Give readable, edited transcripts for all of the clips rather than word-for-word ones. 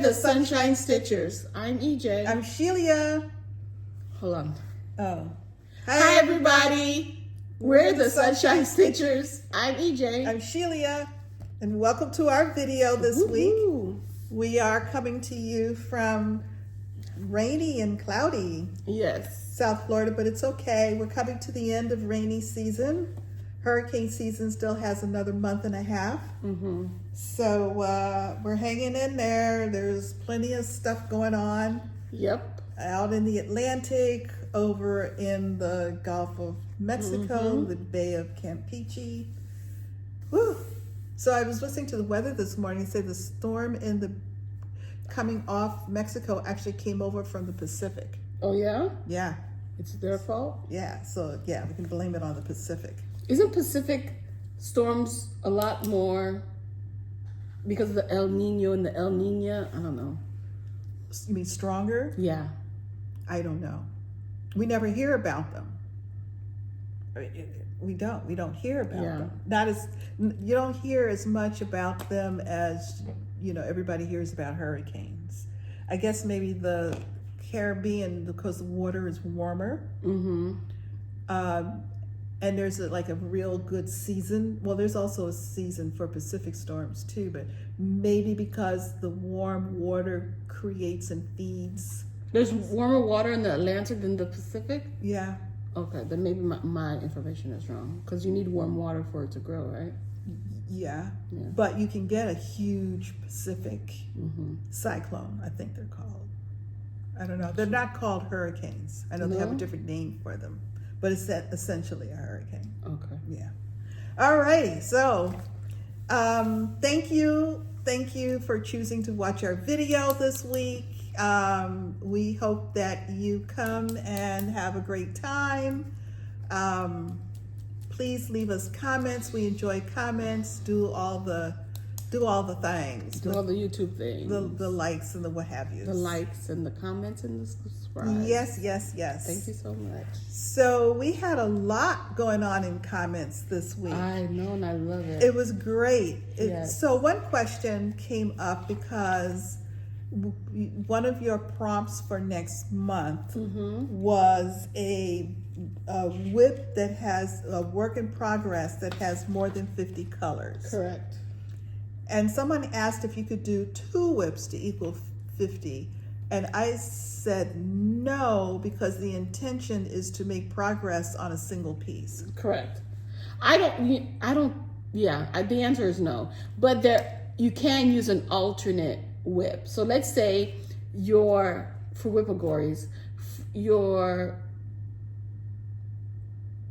the Sunshine Stitchers. I'm EJ. I'm Shelia. Hold on. Oh. Hi, everybody. We're the Sunshine Stitchers. I'm EJ. I'm Shelia. And welcome to our video this week. We are coming to you from rainy and cloudy. Yes. South Florida, but it's okay. We're coming to the end of rainy season. Hurricane season still has another month and a half. Mm-hmm. So we're hanging in there. There's plenty of stuff going on. Yep. Out in the Atlantic, over in the Gulf of Mexico, the Bay of Campeche. Woo! So I was listening to the weather this morning and said the storm coming off Mexico actually came over from the Pacific. Oh, yeah? Yeah. It's their fault? Yeah, so yeah, we can blame it on the Pacific. Isn't Pacific storms a lot more because of the El Nino and the El Nina? I don't know. You mean stronger? Yeah. I don't know. We never hear about them. We don't hear about them. You don't hear as much about them as, everybody hears about hurricanes. I guess maybe the Caribbean, because the water is warmer. Mm-hmm. And there's a real good season. Well, there's also a season for Pacific storms too, but maybe because the warm water creates and feeds. There's warmer water in the Atlantic than the Pacific? Yeah. Okay, then maybe my information is wrong, because you need warm water for it to grow, right? Yeah. But you can get a huge Pacific cyclone, I think they're called. I don't know. They're not called hurricanes. I know they have a different name for them. But it's essentially a hurricane. Okay. Yeah. All righty. So, thank you for choosing to watch our video this week. We hope that you come and have a great time. Please leave us comments. We enjoy comments. Do all the things. Do all the YouTube things. The likes and the what have you. The likes and the comments and the subscribe. Yes. Thank you so much. So we had a lot going on in comments this week. I know, and I love it. It was great. Yes. So one question came up because one of your prompts for next month was a whip that has a work in progress that has more than 50 colors. Correct. And someone asked if you could do 2 whips to equal 50. And I said no, because the intention is to make progress on a single piece. Correct. The answer is no. But you can use an alternate whip. So let's say for whippagories, your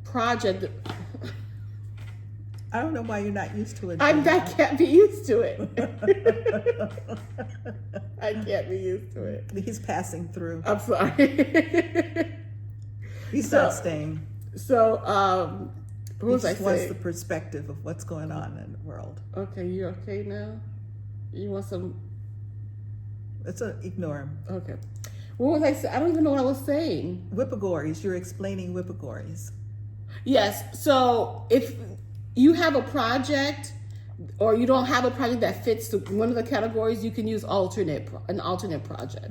project... I don't know why you're not used to it. I can't be used to it. I can't be used to it. He's passing through. I'm sorry. He's not staying. So, what was I saying? He wants the perspective of what's going on in the world. Okay, you okay now? You want some? Ignore him. Okay. What was I saying? I don't even know what I was saying. Whippagories. You're explaining whippagories. Yes. So if you have a project, or you don't have a project that fits one of the categories, you can use an alternate project.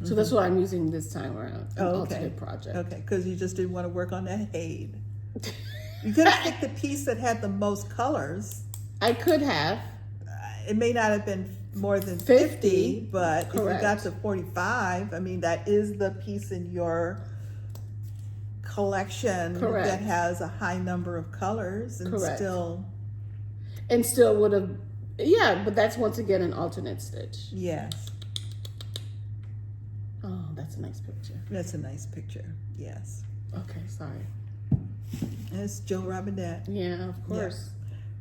So that's what I'm using this time around. Alternate project. Okay, because you just didn't want to work on that Hade. You could have picked the piece that had the most colors. I could have. It may not have been more than 50, but correct. If you got to 45, I mean, that is the piece in your collection that has a high number of colors and still would have, but that's once again an alternate stitch. Yes. Oh, that's a nice picture. That's a nice picture. Yes. Okay, sorry. That's Joe Robinette. Yeah, of course.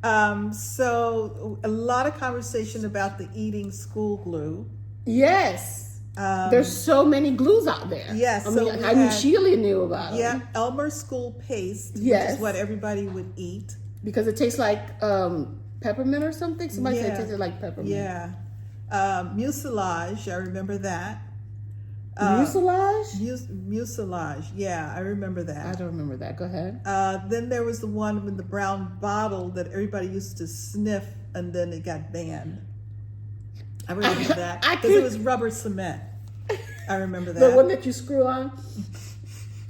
Yeah. So a lot of conversation about the eating school glue. Yes. There's so many glues out there. Yes. I mean Shelia knew about it. Yeah, Elmer School Paste, which is what everybody would eat. Because it tastes like peppermint or something. Somebody said it tasted like peppermint. Yeah. Mucilage, I remember that. Mucilage? Mucilage, yeah, I remember that. I don't remember that. Go ahead. Then there was the one with the brown bottle that everybody used to sniff, and then it got banned. I remember that because it was rubber cement. I remember that. The one that you screw on.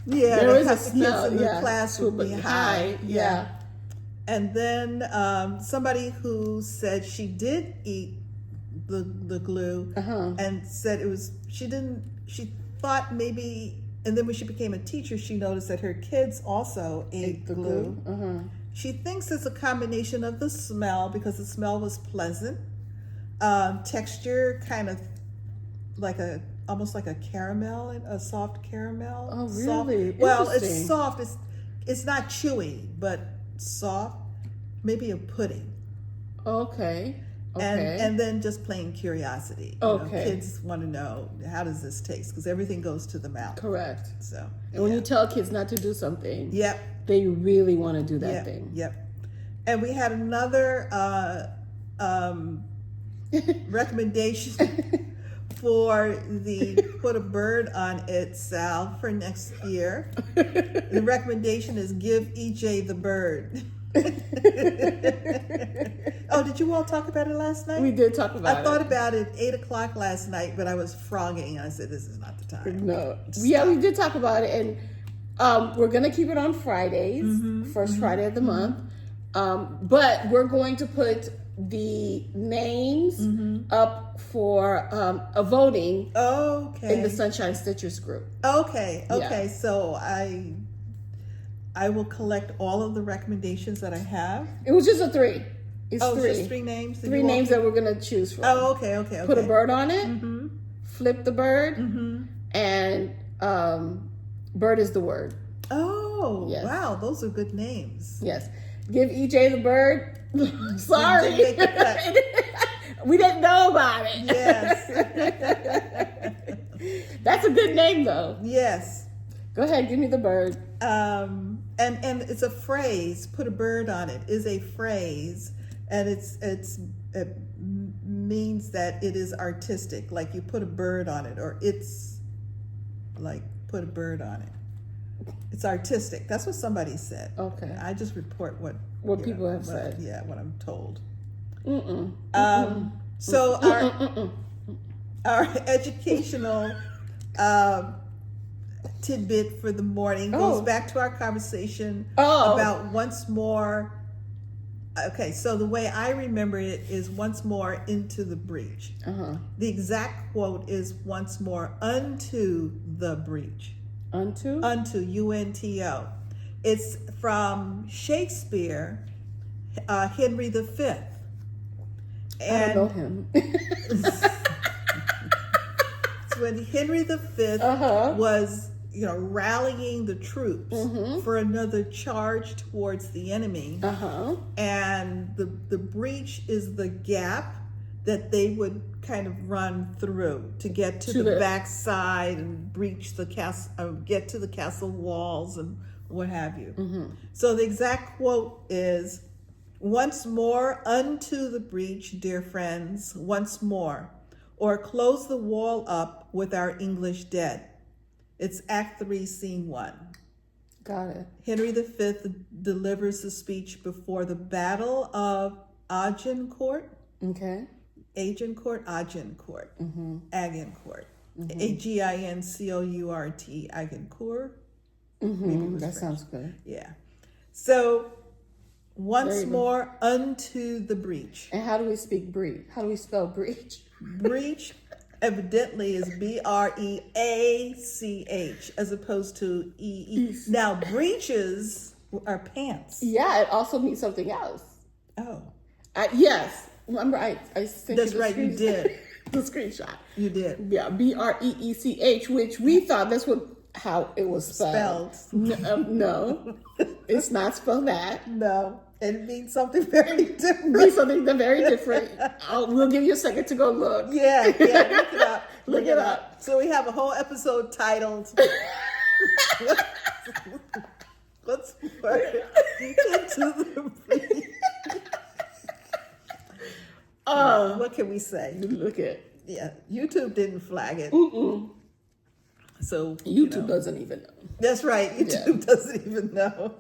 Yeah, there is a the smell. kids in the Yeah, class would be high. Yeah. And then somebody who said she did eat the glue and said it was she thought maybe, and then when she became a teacher she noticed that her kids also ate the glue. She thinks it's a combination of the smell, because the smell was pleasant, texture kind of like almost like a caramel, a soft caramel. Oh, really? Well, it's soft. It's not chewy, but soft. Maybe a pudding. Okay. And then just plain curiosity. Okay. Kids want to know, how does this taste? Because everything goes to the mouth. Correct. So. And when you tell kids not to do something, yep, they really want to do that thing. Yep. And we had another recommendation for the put a bird on it SAL for next year. The recommendation is give EJ the bird. Oh, did you all talk about it last night? We did talk about it. I thought about it 8 o'clock last night, but I was frogging. I said, this is not the time. No. Yeah, we did talk about it. And we're going to keep it on Fridays, first Friday of the month. But we're going to put the names up for a voting in the Sunshine Stitchers group. Okay. Yeah. So I will collect all of the recommendations that I have. It was just a 3. It's 3. Just 3 names? 3 names that we're going to choose from. Oh, okay. Put a bird on it, flip the bird, and bird is the word. Oh, yes. Wow. Those are good names. Yes. Give EJ the bird. Sorry. We didn't know about it. Yes. That's a good name, though. Yes. Go ahead, give me the bird. And it's a phrase. Put a bird on it is a phrase, and it means that it is artistic. Like you put a bird on it, or it's like put a bird on it. It's artistic. That's what somebody said. Okay. I just report what people have said. What I'm told. So our educational tidbit for the morning goes back to our conversation about once more. Okay, so the way I remember it is once more into the breach. The exact quote is once more unto the breach. Unto, UNTO. It's from Shakespeare, Henry V. I don't know him. It's when Henry V was, rallying the troops for another charge towards the enemy. And the breach is the gap that they would kind of run through to get to the backside and breach the castle, get to the castle walls and what have you. So the exact quote is, once more unto the breach, dear friends, once more, or close the wall up with our English dead. It's Act 3, Scene 1. Got it. Henry V delivers the speech before the Battle of Agincourt. Okay. Agincourt. Agincourt. Agincourt. Agincourt. That sounds good. Yeah. So, once more unto the breach. And how do we speak breach? How do we spell breach? Breach evidently is BREACH as opposed to EE. Now, breeches are pants. Yeah, it also means something else. Oh. Yes. Remember, I sent That's you the right, you did. The screenshot. You did. Yeah, BREECH, which we thought that's how it was spelled. No, it's not spelled that. No, it means something very different. It means something very different. We'll give you a second to go look. Yeah, look it up. Look it up. So we have a whole episode titled What's Into the Breach. What can we say? Look at. Yeah, YouTube didn't flag it. So YouTube doesn't even know. That's right. YouTube doesn't even know.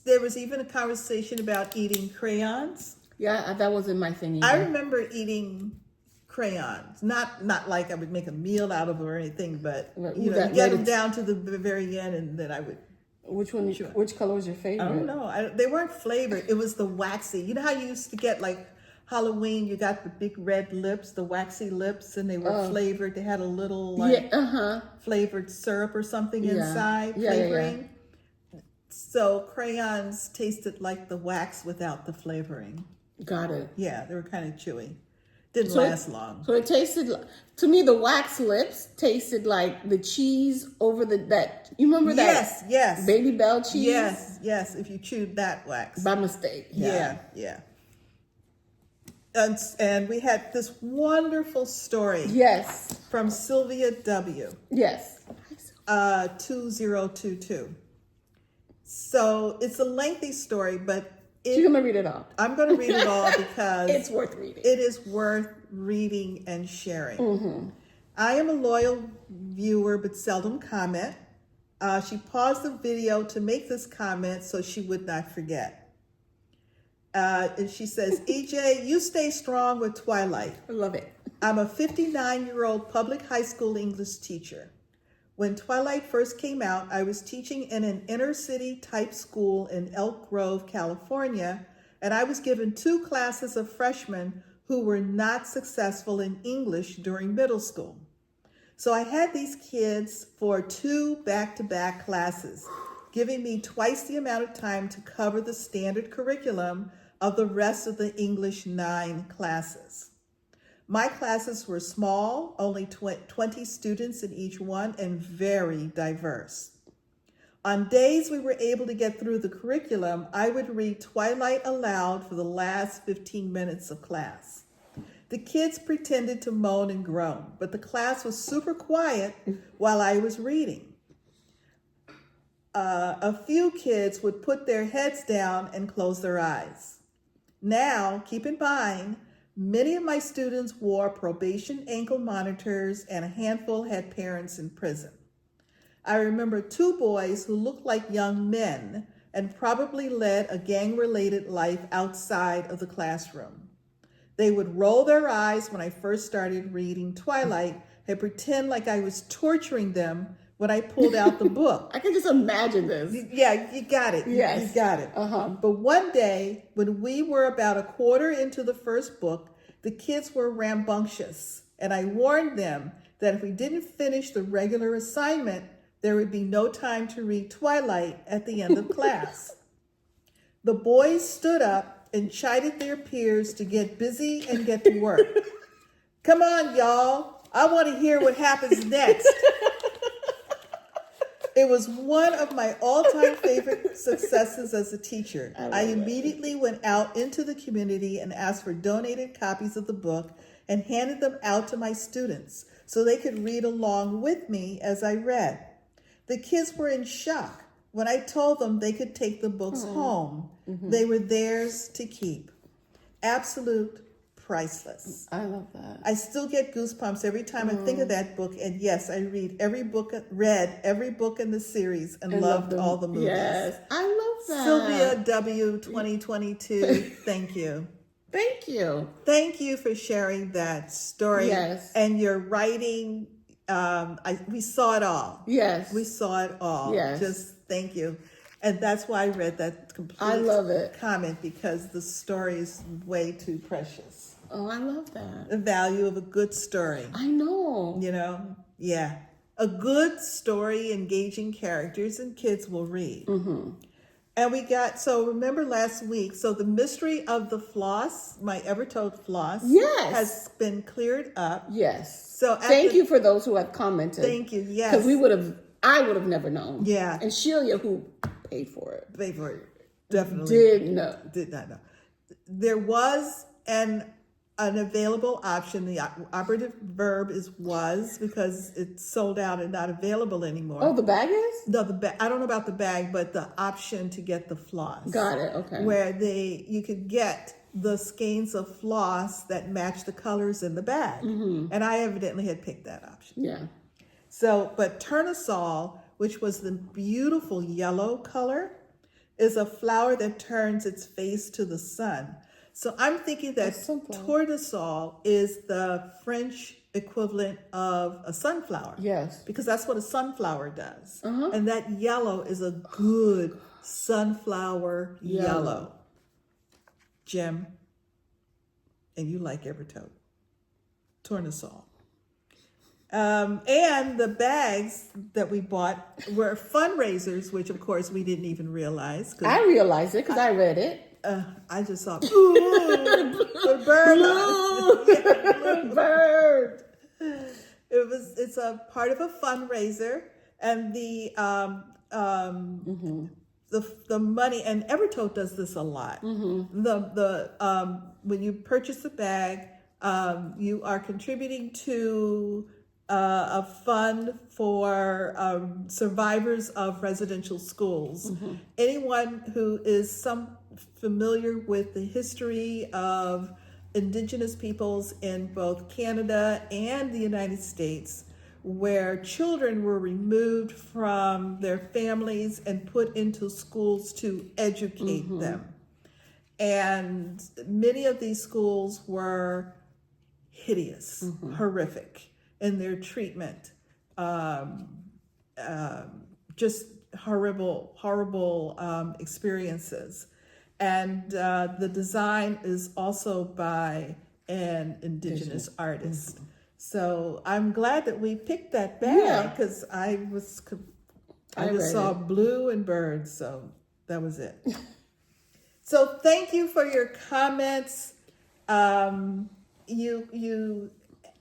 There was even a conversation about eating crayons. Yeah, that wasn't my thing either. I remember eating crayons. Not like I would make a meal out of them or anything, but you get them down to the very end, and then I would. Which one? Which color was your favorite? I don't know. They weren't flavored. It was the waxy. You know how you used to get like Halloween? You got the big red lips, the waxy lips, and they were flavored. They had a little flavored syrup or something inside flavoring. So crayons tasted like the wax without the flavoring. Got it. Yeah, they were kind of chewy. Didn't last long. So it tasted, to me, the wax lips tasted like the cheese over that. You remember that? Yes. Baby Bell cheese? Yes. If you chewed that wax. By mistake. Yeah. And we had this wonderful story. Yes. From Sylvia W. Yes. 2022. So it's a lengthy story, but you're going to read it all. I'm going to read it all because it's worth reading. It is worth reading and sharing. Mm-hmm. I am a loyal viewer, but seldom comment. She paused the video to make this comment so she would not forget. And she says, EJ, you stay strong with Twilight. I love it. I'm a 59-year-old public high school English teacher. When Twilight first came out, I was teaching in an inner city type school in Elk Grove, California, and I was given 2 classes of freshmen who were not successful in English during middle school. So I had these kids for 2 back-to-back classes, giving me twice the amount of time to cover the standard curriculum of the rest of the English 9 classes. My classes were small, only 20 students in each one, and very diverse. On days we were able to get through the curriculum, I would read Twilight aloud for the last 15 minutes of class. The kids pretended to moan and groan, but the class was super quiet while I was reading. A few kids would put their heads down and close their eyes. Now, keep in mind, many of my students wore probation ankle monitors, and a handful had parents in prison. I remember 2 boys who looked like young men and probably led a gang-related life outside of the classroom. They would roll their eyes when I first started reading Twilight and pretend like I was torturing them when I pulled out the book. I can just imagine this. Yeah, you got it. Yes. You got it. But one day, when we were about a quarter into the first book, the kids were rambunctious, and I warned them that if we didn't finish the regular assignment, there would be no time to read Twilight at the end of class. The boys stood up and chided their peers to get busy and get to work. Come on, y'all. I want to hear what happens next. It was one of my all-time favorite successes as a teacher. I immediately went out into the community and asked for donated copies of the book and handed them out to my students so they could read along with me as I read. The kids were in shock when I told them they could take the books home. Mm-hmm. They were theirs to keep. Absolute priceless. I love that. I still get goosebumps every time I think of that book. And yes, I read read every book in the series and loved all the movies. Yes, I love that. Sylvia W. 2022. Thank you. Thank you. Thank you for sharing that story. Yes. And your writing. We saw it all. Yes. We saw it all. Yes. Just thank you. And that's why I read that complete I love it. comment, because the story is way too precious. Oh, I love that. The value of a good story. I know. You know? Yeah. A good story, engaging characters, and kids will read. Mm-hmm. And we got, so remember last week, so the mystery of the floss, my Evertote floss, has been cleared up. Yes. So thank you for those who have commented. Thank you, yes. Because I would have never known. Yeah. And Shelia, who paid for it. Definitely. Did not know. There was an available option. The operative verb is was, because it's sold out and not available anymore. Oh, the bag is? No, the bag. I don't know about the bag, but the option to get the floss. Got it. Okay. Where you could get the skeins of floss that match the colors in the bag. Mm-hmm. And I evidently had picked that option. Yeah. So, but Tournesol, which was the beautiful yellow color, is a flower that turns its face to the sun. So I'm thinking that tournesol is the French equivalent of a sunflower. Yes. Because that's what a sunflower does. And that yellow is a good sunflower yellow. Jim, and you like Evertote. Tournesol. And the bags that we bought were fundraisers, which of course we didn't even realize. I realized it because I read it. I just saw the bird. Blue bird. It's a part of a fundraiser, and the money, and Evertote does this a lot. When you purchase a bag, you are contributing to a fund for survivors of residential schools. Anyone who is familiar with the history of Indigenous peoples in both Canada and the United States, where children were removed from their families and put into schools to educate them. And many of these schools were hideous, horrific in their treatment, just horrible experiences. And the design is also by an Indigenous artist. So I'm glad that we picked that bag because I just saw blue and birds, so that was it. So thank you for your comments. You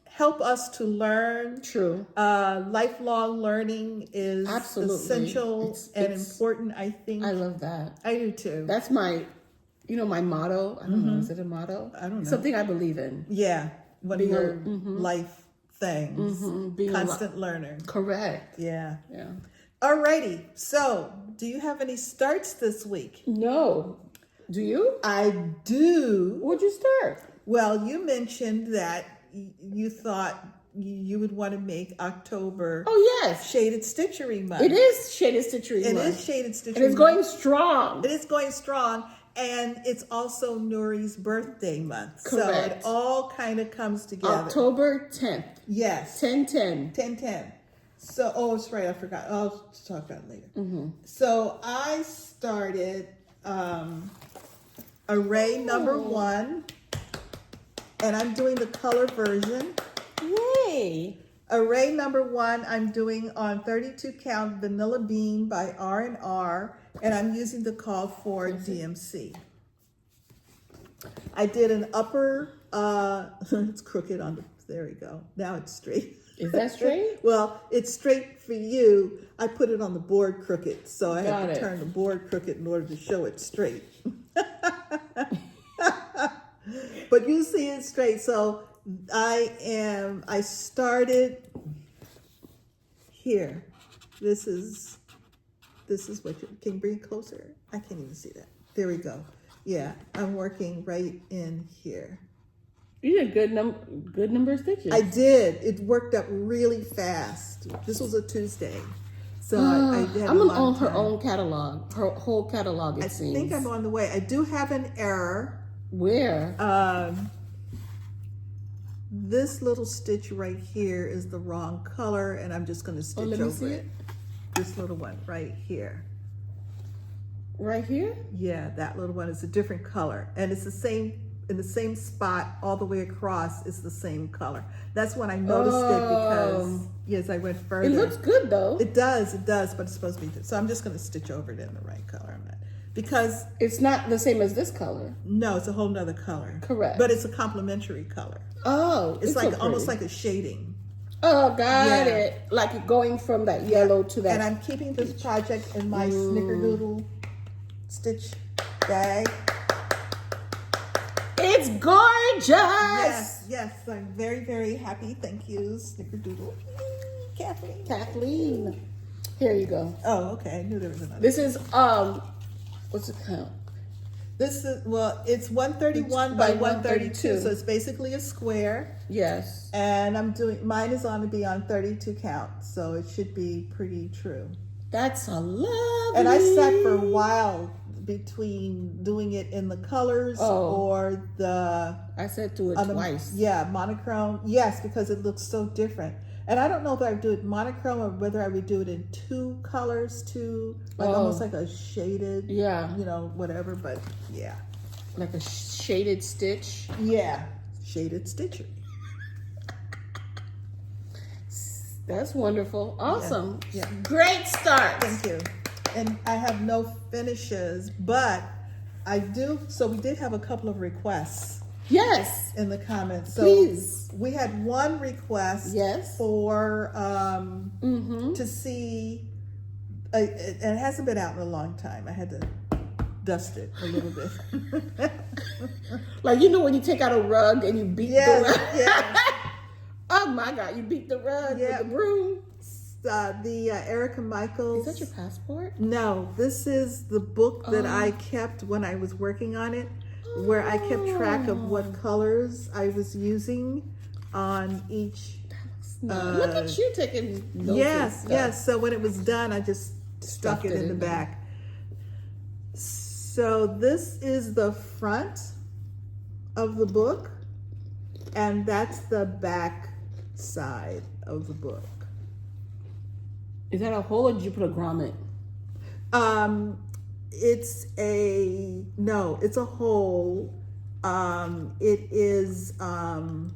help us to learn. True. Lifelong learning is essential and important, I think. I love that. I do too. That's my motto. I don't know. Is it a motto? I don't know. Something I believe in. Yeah. One of your life things. Being constant learner. Correct. Yeah. Yeah. Alrighty. So, do you have any starts this week? No. Do you? I do. What'd you start? Well, you mentioned that you thought you would want to make October. Oh, yes. Shaded Stitchery month. It is Shaded Stitchery month. It is Shaded Stitchery and it's going strong. It is going strong. And it's also Nuri's birthday month. Correct. So it all kind of comes together. October 10th. Yes. 10/10. 10/10. So, it's right. I forgot. I'll talk about it later. So I started array number 1. And I'm doing the color version. Yay. Array number 1, I'm doing on 32 count Vanilla Bean by R&R, and I'm using the call for DMC. I did an upper, it's crooked on the, there we go. Now it's straight. Is that straight? Well, it's straight for you. I put it on the board crooked, so I had to turn the board crooked in order to show it straight. But you see it straight. So I started here. This is what can you bring it closer? I can't even see that. There we go. Yeah, I'm working right in here. You did good number of stitches. I did. It worked up really fast. This was a Tuesday. So I had I'm on her own catalog, her whole catalog, it seems. I think I'm on the way. I do have an error. Where? This little stitch right here is the wrong color, and I'm just going to stitch over it. This little one right here. Right here? Yeah, that little one is a different color, and it's the same in the same spot all the way across. It's the same color. That's when I noticed it because yes, I went further. It looks good though. It does, but it's supposed to be. So I'm just going to stitch over it in the right color. I'm not. Because it's not the same as this color. No, it's a whole nother color. Correct. But it's a complementary color. Oh, it's like almost like a shading. Oh, got it. Like going from that yellow to that. And I'm keeping this project in my snickerdoodle stitch bag. It's gorgeous. Yes, I'm very, very happy. Thank you, snickerdoodle. Kathleen. Kathleen. Here you go. Oh, okay. I knew there was another. This is what's it count? This is, well, it's 131 by 132, so it's basically a square. Yes. And I'm doing, mine is on to be on 32 count, so it should be pretty true. That's a lovely. And I sat for a while between doing it in the colors Oh. or the I said do it twice. Yeah, monochrome. Yes, because it looks so different. And I don't know if I would do it monochrome or whether I would do it in two colors, almost like a shaded, Yeah. whatever. But yeah, Like a shaded stitch. yeah, shaded stitchery. That's wonderful. Awesome. Yeah. Great start. Thank you. And I have no finishes, but I do. So we did have a couple of requests Yes. in the comments. So Please. we had one request Yes. for to see, and it hasn't been out in a long time. I had to dust it a little bit. Like, when you take out a rug and you beat the rug. Yeah. Oh my God, you beat the rug with the broom. The Erica Michaels. Is that your passport? No, this is the book that I kept when I was working on it, where I kept track of what colors I was using on each. Look at you taking notes. Yes. So when it was done, I just stuck it in the back. So this is the front of the book, and that's the back side of the book. Is that a hole or did you put a grommet? It's a hole. It is a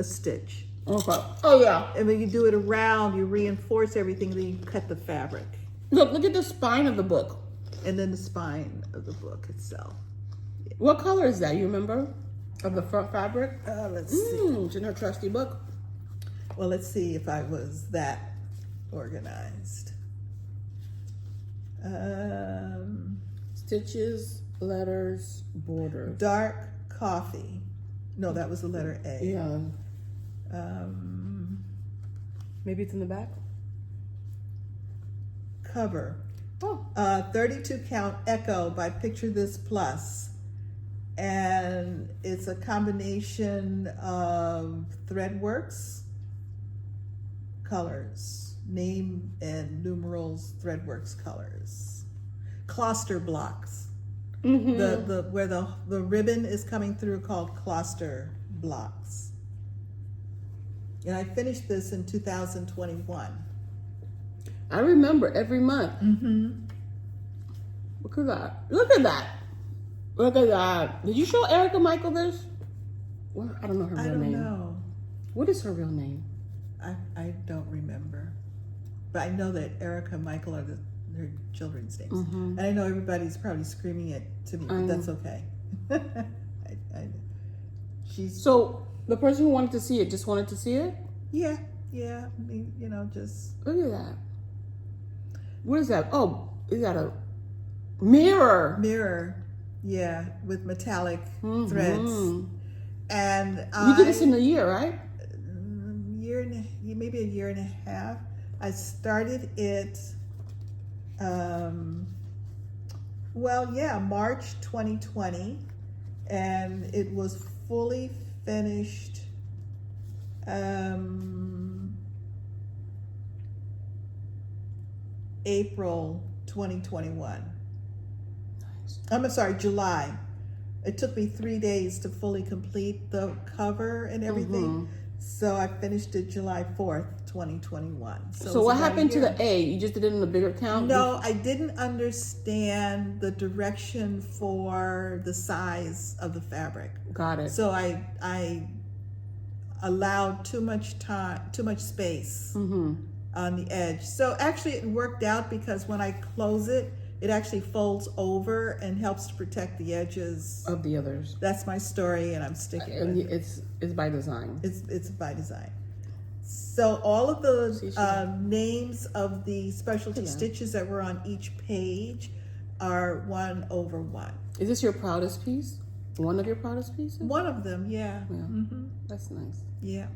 stitch. Okay. Oh yeah. And when you do it around, you reinforce everything, then you cut the fabric. Look at the spine of the book. And then the spine of the book itself. What color is that? You remember? Of the front fabric? Let's see. It's in her trusty book. Well, let's see if I was that organized. Stitches, letters, borders. Dark coffee. No, that was the letter A. Yeah. Maybe it's in the back. Cover. Oh. 32 count Echo by Picture This Plus. And it's a combination of Threadworks colors, name and numerals, Threadworks colors, cluster blocks. The where the ribbon is coming through called cluster blocks. And I finished this in 2021. I remember every month. Look at that. Look at that. Look at that. Did you show Erica Michael this? Well, I don't know her real name. I don't know. What is her real name? I don't remember. But I know that Erica Michael are their children's names. And I know everybody's probably screaming it to me, but that's okay. So the person who wanted to see it just wanted to see it? Yeah. I mean, just... Look at that. What is that? Oh, is that a mirror? Mirror. Yeah, with metallic threads. And you did this in a year, right? Maybe a year and a half. I started it, March 2020, and it was fully finished April 2021. I'm sorry, July. It took me 3 days to fully complete the cover and everything. So I finished it July 4th, 2021. So what happened to the A? You just did it in a bigger count? No, I didn't understand the direction for the size of the fabric. Got it. So I allowed too much space on the edge. So actually it worked out because when I close it, it actually folds over and helps to protect the edges of the others. That's my story, and I'm sticking with it. It's by design. It's by design. So all of the names of the specialty stitches that were on each page are 1/1. Is this your proudest piece? One of your proudest pieces? One of them, yeah. That's nice. Yeah.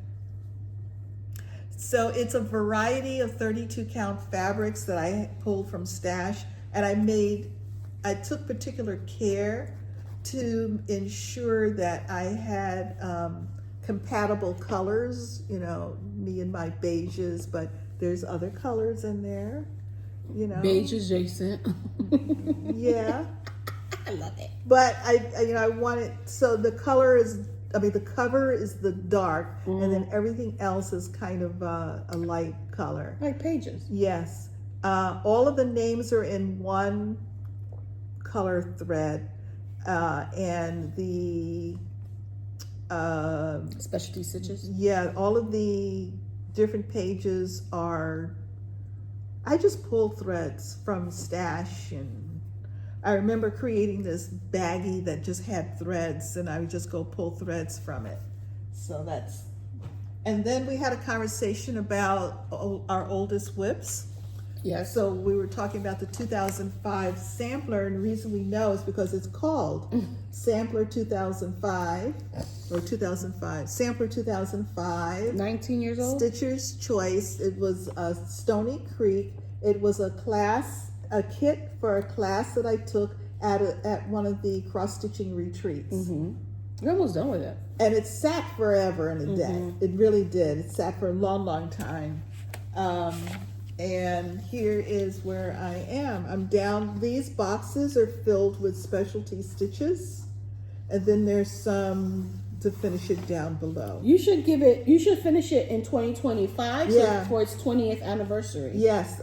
So it's a variety of 32 count fabrics that I pulled from Stash. And I took particular care to ensure that I had compatible colors, me and my beiges, but there's other colors in there. you know. Beige adjacent. Yeah. I love it. But I want it, so the color is, the cover is the dark, and then everything else is kind of a light color. Like pages. Yes. All of the names are in one color thread, and the Specialty stitches. yeah, all of the different pages are, I just pull threads from Stash, and I remember creating this baggie that just had threads, and I would just go pull threads from it. So that's, and then we had a conversation about our oldest whips. Yes. So we were talking about the 2005 sampler, and the reason we know is because it's called Sampler 2005, or 2005, Sampler 2005. 19 years old? Stitcher's Choice. It was Stony Creek. It was a kit for a class that I took at one of the cross-stitching retreats. You're almost done with it. And it sat forever in a day. It really did. It sat for a long, long time. And here is where I am. I'm down, these boxes are filled with specialty stitches. And then there's some to finish it down below. You should finish it in 2025, Yeah. so for its 20th anniversary. Yes,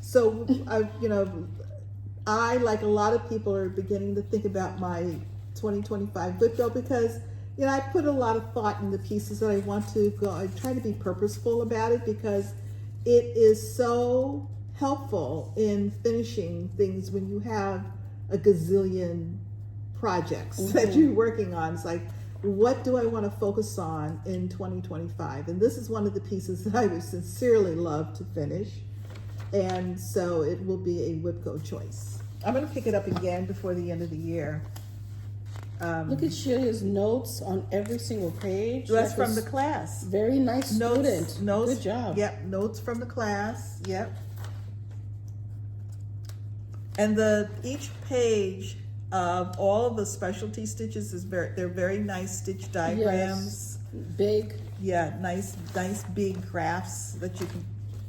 so I, like a lot of people, are beginning to think about my 2025 book though, because I put a lot of thought in the pieces that I want to go. I try to be purposeful about it because it is so helpful in finishing things when you have a gazillion projects that you're working on. It's like, what do I want to focus on in 2025? And this is one of the pieces that I would sincerely love to finish. And so it will be a WIPCO choice. I'm going to pick it up again before the end of the year. Look at Shelia's notes on every single page. That's from the class. Very nice student. Notes. Good job. Yep, notes from the class. Yep. And each page of all of the specialty stitches is they're very nice stitch diagrams. Yes. Big. Yeah, nice big graphs that you can.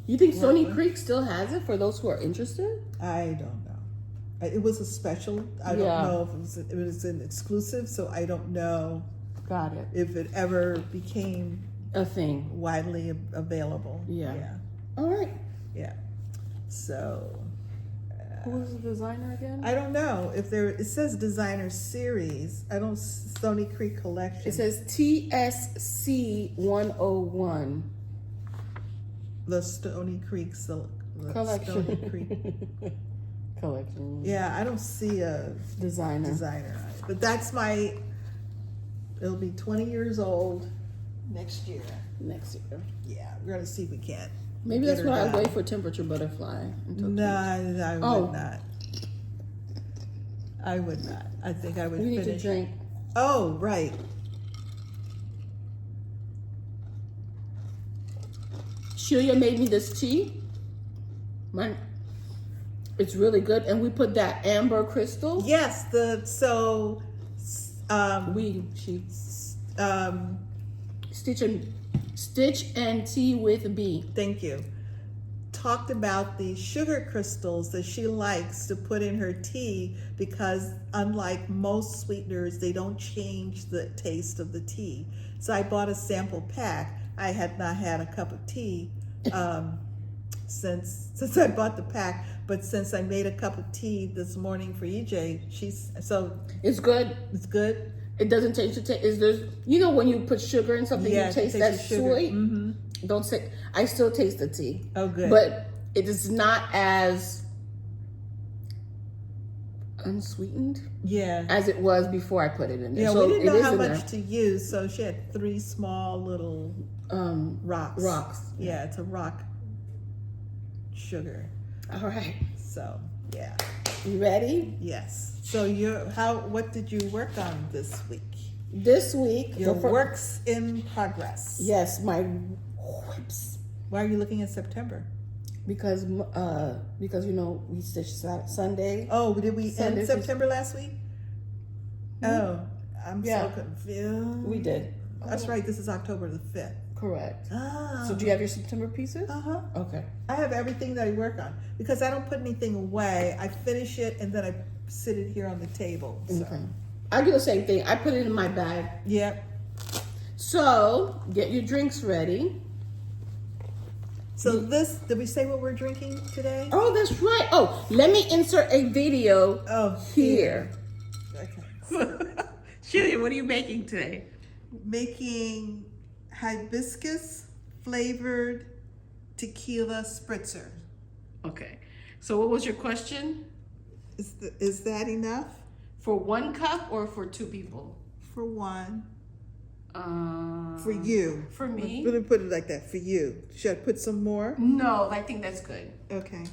You think Stony Creek still has it for those who are interested? I don't know. It was a special. I don't know if it was an exclusive, so I don't know. Got it. If it ever became a thing widely available. Yeah. Yeah. All right. Yeah. So. Who was the designer again? I don't know if it says designer series. I don't, Stony Creek collection. It says TSC 101. The Stony Creek collection. Stony Creek collection. Yeah, I don't see a designer on it. But that's it'll be 20 years old next year. Yeah, we're gonna see if we can. Maybe that's why I wait for Temperature Butterfly. No, I would not. I would not. I think I would finish. You need to drink. Oh, right. Shelia made me this tea. It's really good. And we put that amber crystal. Yes, Stitch and Tea with B. Thank you. Talked about the sugar crystals that she likes to put in her tea because unlike most sweeteners, they don't change the taste of the tea. So I bought a sample pack. I had not had a cup of tea since I bought the pack, but since I made a cup of tea this morning for EJ, it's good. It's good. It doesn't taste the taste. When you put sugar in something, you taste that sweet. Don't say. I still taste the tea. Oh, good. But it is not as unsweetened. Yeah. As it was before I put it in there. Yeah, so we didn't know how much to use, so she had 3 small little rocks. Yeah, it's a rock sugar. All right. So yeah. You ready? Yes. So what did you work on this week? This week, your works in progress. Yes, my whips. Why are you looking at September? Because we stitched Sunday. Oh, did we end September last week? Oh, I'm so confused. We did. That's right. This is October the 5th. Correct. Ah. So do you have your September pieces? Okay. I have everything that I work on because I don't put anything away. I finish it and then I sit it here on the table. So. Okay. I do the same thing. I put it in my bag. Yep. So get your drinks ready. So this, did we say what we're drinking today? Oh, that's right. Oh, let me insert a video here. Okay. Shelia, what are you making today? Making hibiscus flavored tequila spritzer. Okay. So what was your question? Is that enough? For 1 cup or for 2 people? For one. For you. For me? Let me put it like that. For you. Should I put some more? No, I think that's good. Okay.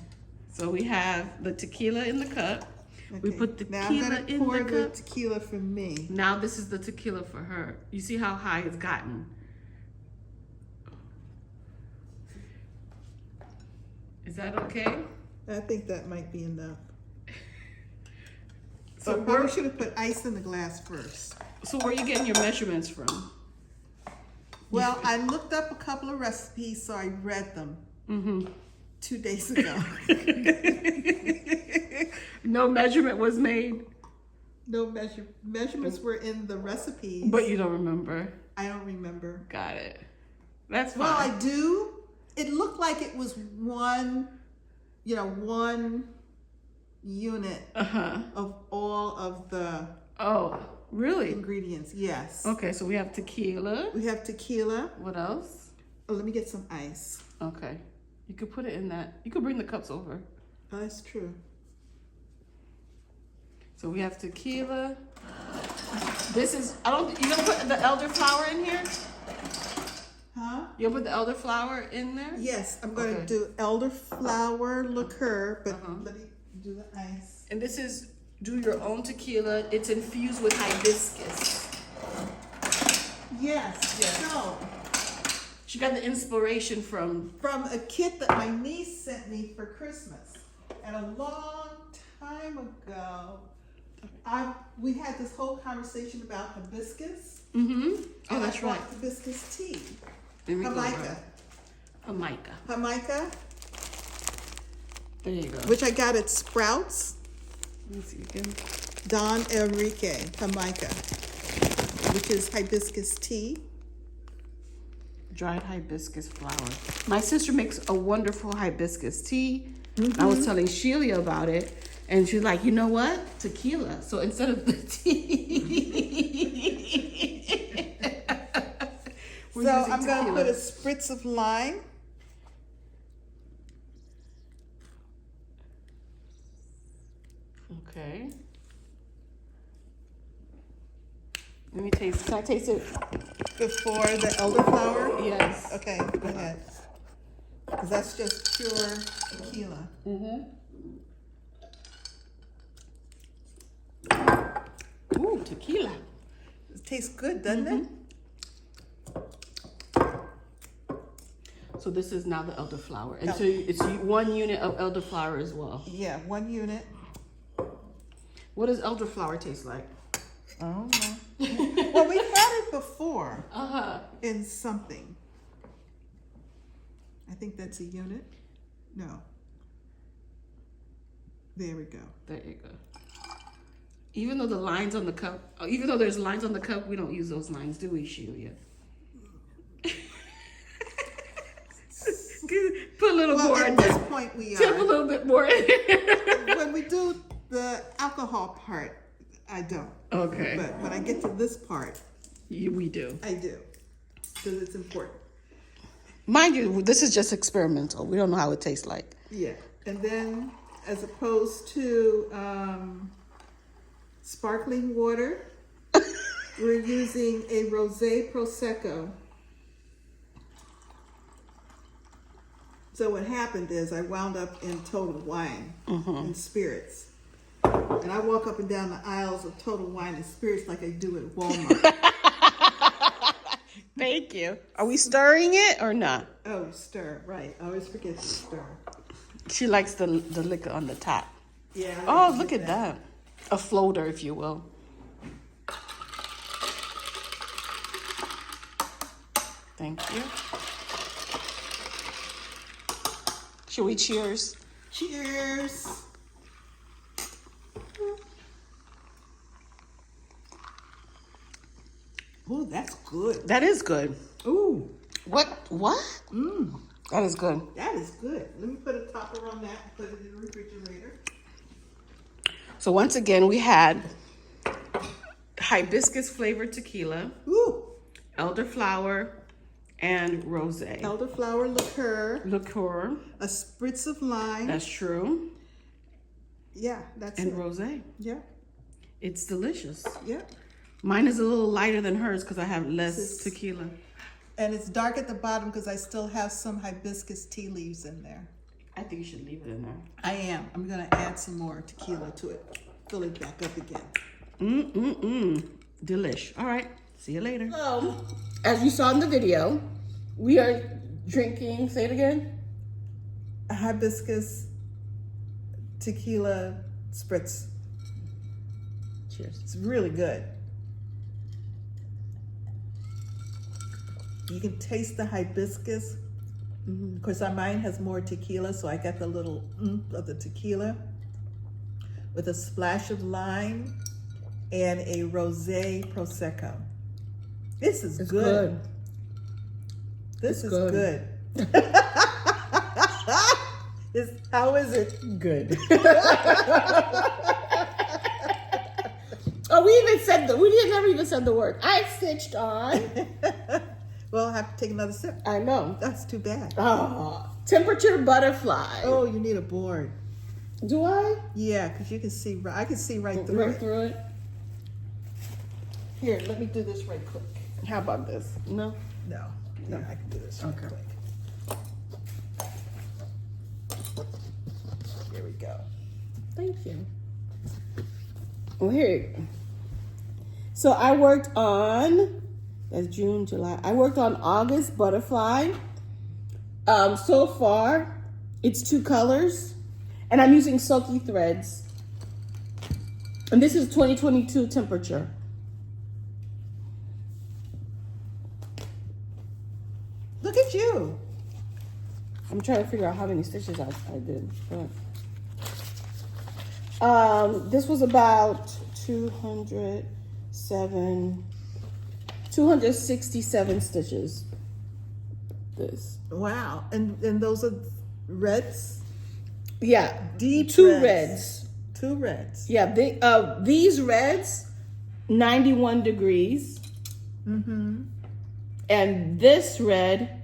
So we have the tequila in the cup. Okay. We put tequila now I'm gonna in pour the cup. tequila for me. Now this is the tequila for her. You see how high it's gotten? Is that okay? I think that might be enough. So So probably should have put ice in the glass first. So where are you getting your measurements from? Well, I looked up a couple of recipes, so I read them 2 days ago. No measurement was made? No measurements were in the recipes. But you don't remember? I don't remember. Got it. That's fine. Well, I do. It looked like it was one unit of all of the really? ingredients. Yes. Okay, so we have tequila. We have tequila. What else? Oh, let me get some ice. Okay. You could put it in that. You could bring the cups over. Oh, that's true. So we have tequila. This is, you gonna put the elderflower in here? Huh? You'll put the elderflower in there? Yes, I'm going to do elderflower liqueur, but let me do the ice. And this is, do your own tequila. It's infused with hibiscus. Yes. So, she got the inspiration from a kit that my niece sent me for Christmas. And a long time ago, we had this whole conversation about hibiscus. Oh, And that's I bought right. hibiscus tea. Jamaica. Jamaica. There you go. Which I got at Sprouts. Let me see again. Don Enrique Jamaica, which is hibiscus tea. Dried hibiscus flower. My sister makes a wonderful hibiscus tea. I was telling Shelia about it, and she's like, you know what? Tequila. So instead of the tea. So I'm going to put a spritz of lime. Okay. Let me taste. Can I taste it? Before the elderflower? Yes. Okay, go ahead. Because that's just pure tequila. Ooh, tequila. It tastes good, doesn't it? So this is now the elderflower. And so it's 1 unit of elderflower as well. Yeah, 1 unit. What does elderflower taste like? I don't know. Well, we've had it before in something. I think that's a unit. No. There we go. There you go. Even though there's lines on the cup, we don't use those lines, do we, Shelia? Put a little more in at there. this point we Tip a are. little bit more in there. When we do the alcohol part, I don't. Okay. But when I get to this part, We do. I do. Because it's important. Mind you, this is just experimental. We don't know how it tastes like. Yeah. And then, as opposed to sparkling water, we're using a Rosé Prosecco. So what happened is I wound up in Total Wine and Spirits. And I walk up and down the aisles of Total Wine and Spirits like I do at Walmart. Thank you. Are we stirring it or not? Oh, stir, right. I always forget to stir. She likes the liquor on the top. Yeah. Oh, look at that. A floater, if you will. Thank you. Should we cheers? Cheers. Oh, that's good. That is good. Ooh. What? That is good. That is good. Let me put a topper on that and put it in the refrigerator. So once again, we had hibiscus flavored tequila, Ooh. elderflower, and rosé. Elderflower liqueur. A spritz of lime. That's true. Yeah, that's and it. rosé. Yeah. It's delicious. Yeah. Mine is a little lighter than hers because I have less tequila. And it's dark at the bottom because I still have some hibiscus tea leaves in there. I think you should leave it in there. I am. I'm going to add some more tequila to it. Fill it back up again. Delish. All right. See you later. So, as you saw in the video, we are drinking, say it again. A hibiscus tequila spritz. Cheers. It's really good. You can taste the hibiscus. Of course, mine has more tequila, so I got the little of the tequila with a splash of lime and a rosé prosecco. This is good. This is good. How is it? Good. Oh, we never even said the word. I stitched on. Well, I'll have to take another sip. I know. That's too bad. Oh, temperature butterfly. Oh, you need a board. Do I? Yeah, because you can see. I can see right through Right it. through it. Here, let me do this right quick. How about this? No. No, I can do this right quick. Here we go. Thank you. Well, here. So I worked on. That's June, July. I worked on August butterfly. So far, it's 2 colors, and I'm using silky threads. And this is 2022 temperature. Look at you. I'm trying to figure out how many stitches I did. This was about 267 stitches. This. Wow. And those are reds? Yeah. Deep Two reds. reds. 2 reds. Yeah. These reds, 91 degrees. And this red,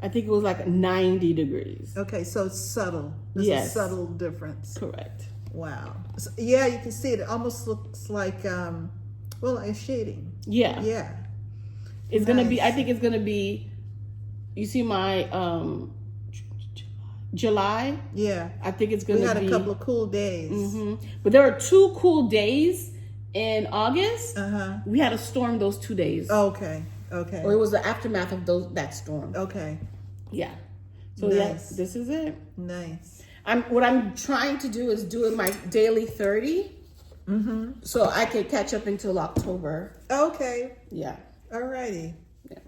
I think it was like 90 degrees. Okay, so it's subtle. There's a subtle difference. Correct. Wow. So, yeah, you can see it. It almost looks like, a shading. Yeah. Yeah. It's gonna be. I think it's gonna be. You see my July. Yeah. I think it's gonna be. We had a couple of cool days. But there were 2 cool days in August. We had a storm those 2 days. Okay. Okay. Or it was the aftermath of that storm. Okay. Yeah. So Nice. this is it. Nice. What I'm trying to do is doing my daily 30. So I can catch up until October. Okay. Yeah. Alrighty. Yeah.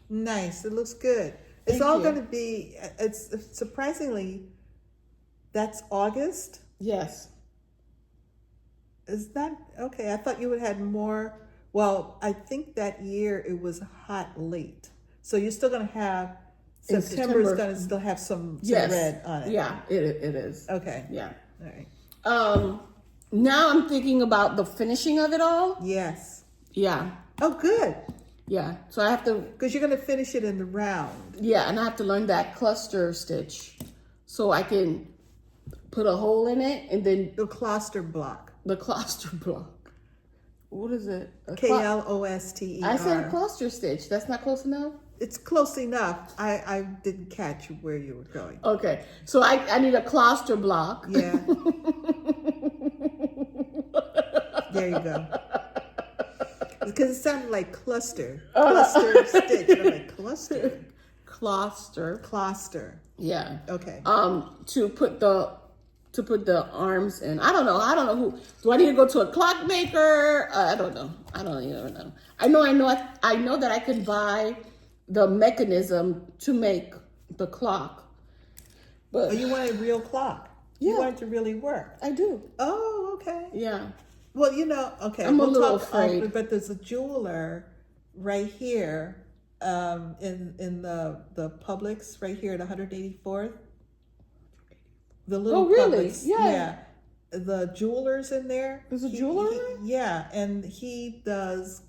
Nice. It looks good. It's Thank all you. going to be. It's surprisingly. That's August. Yes. Is that okay? I thought you would have had more. Well, I think that year it was hot late, so you're still going to have. September's going to still have some red on it. Yeah, it is. Okay. Yeah. All right. Now I'm thinking about the finishing of it all. Yes. Yeah. Oh, good. Yeah. So I have to. Because you're going to finish it in the round. Yeah, and I have to learn that cluster stitch, so I can put a hole in it and then The cluster block. the cluster block. What is it? Kloster. I said cluster stitch. That's not close enough? It's close enough. I didn't catch where you were going. Okay. So I need a cluster block. Yeah. There you go. Because it sounded like cluster. Cluster stitch. I'm like, cluster? Cluster. Yeah. Okay. To put the arms in. I don't know who. Do I need to go to a clockmaker? I don't know. I don't even know. I know that I can buy the mechanism to make the clock. But Oh, you want a real clock? Yeah. You want it to really work? I do. Oh, okay. Yeah. Well, okay. I'm a we'll little talk, afraid. but there's a jeweler right here in the Publix right here at 184th. The little really? Publix. Yeah. The jeweler's in there. There's a jeweler in there? Yeah, and he does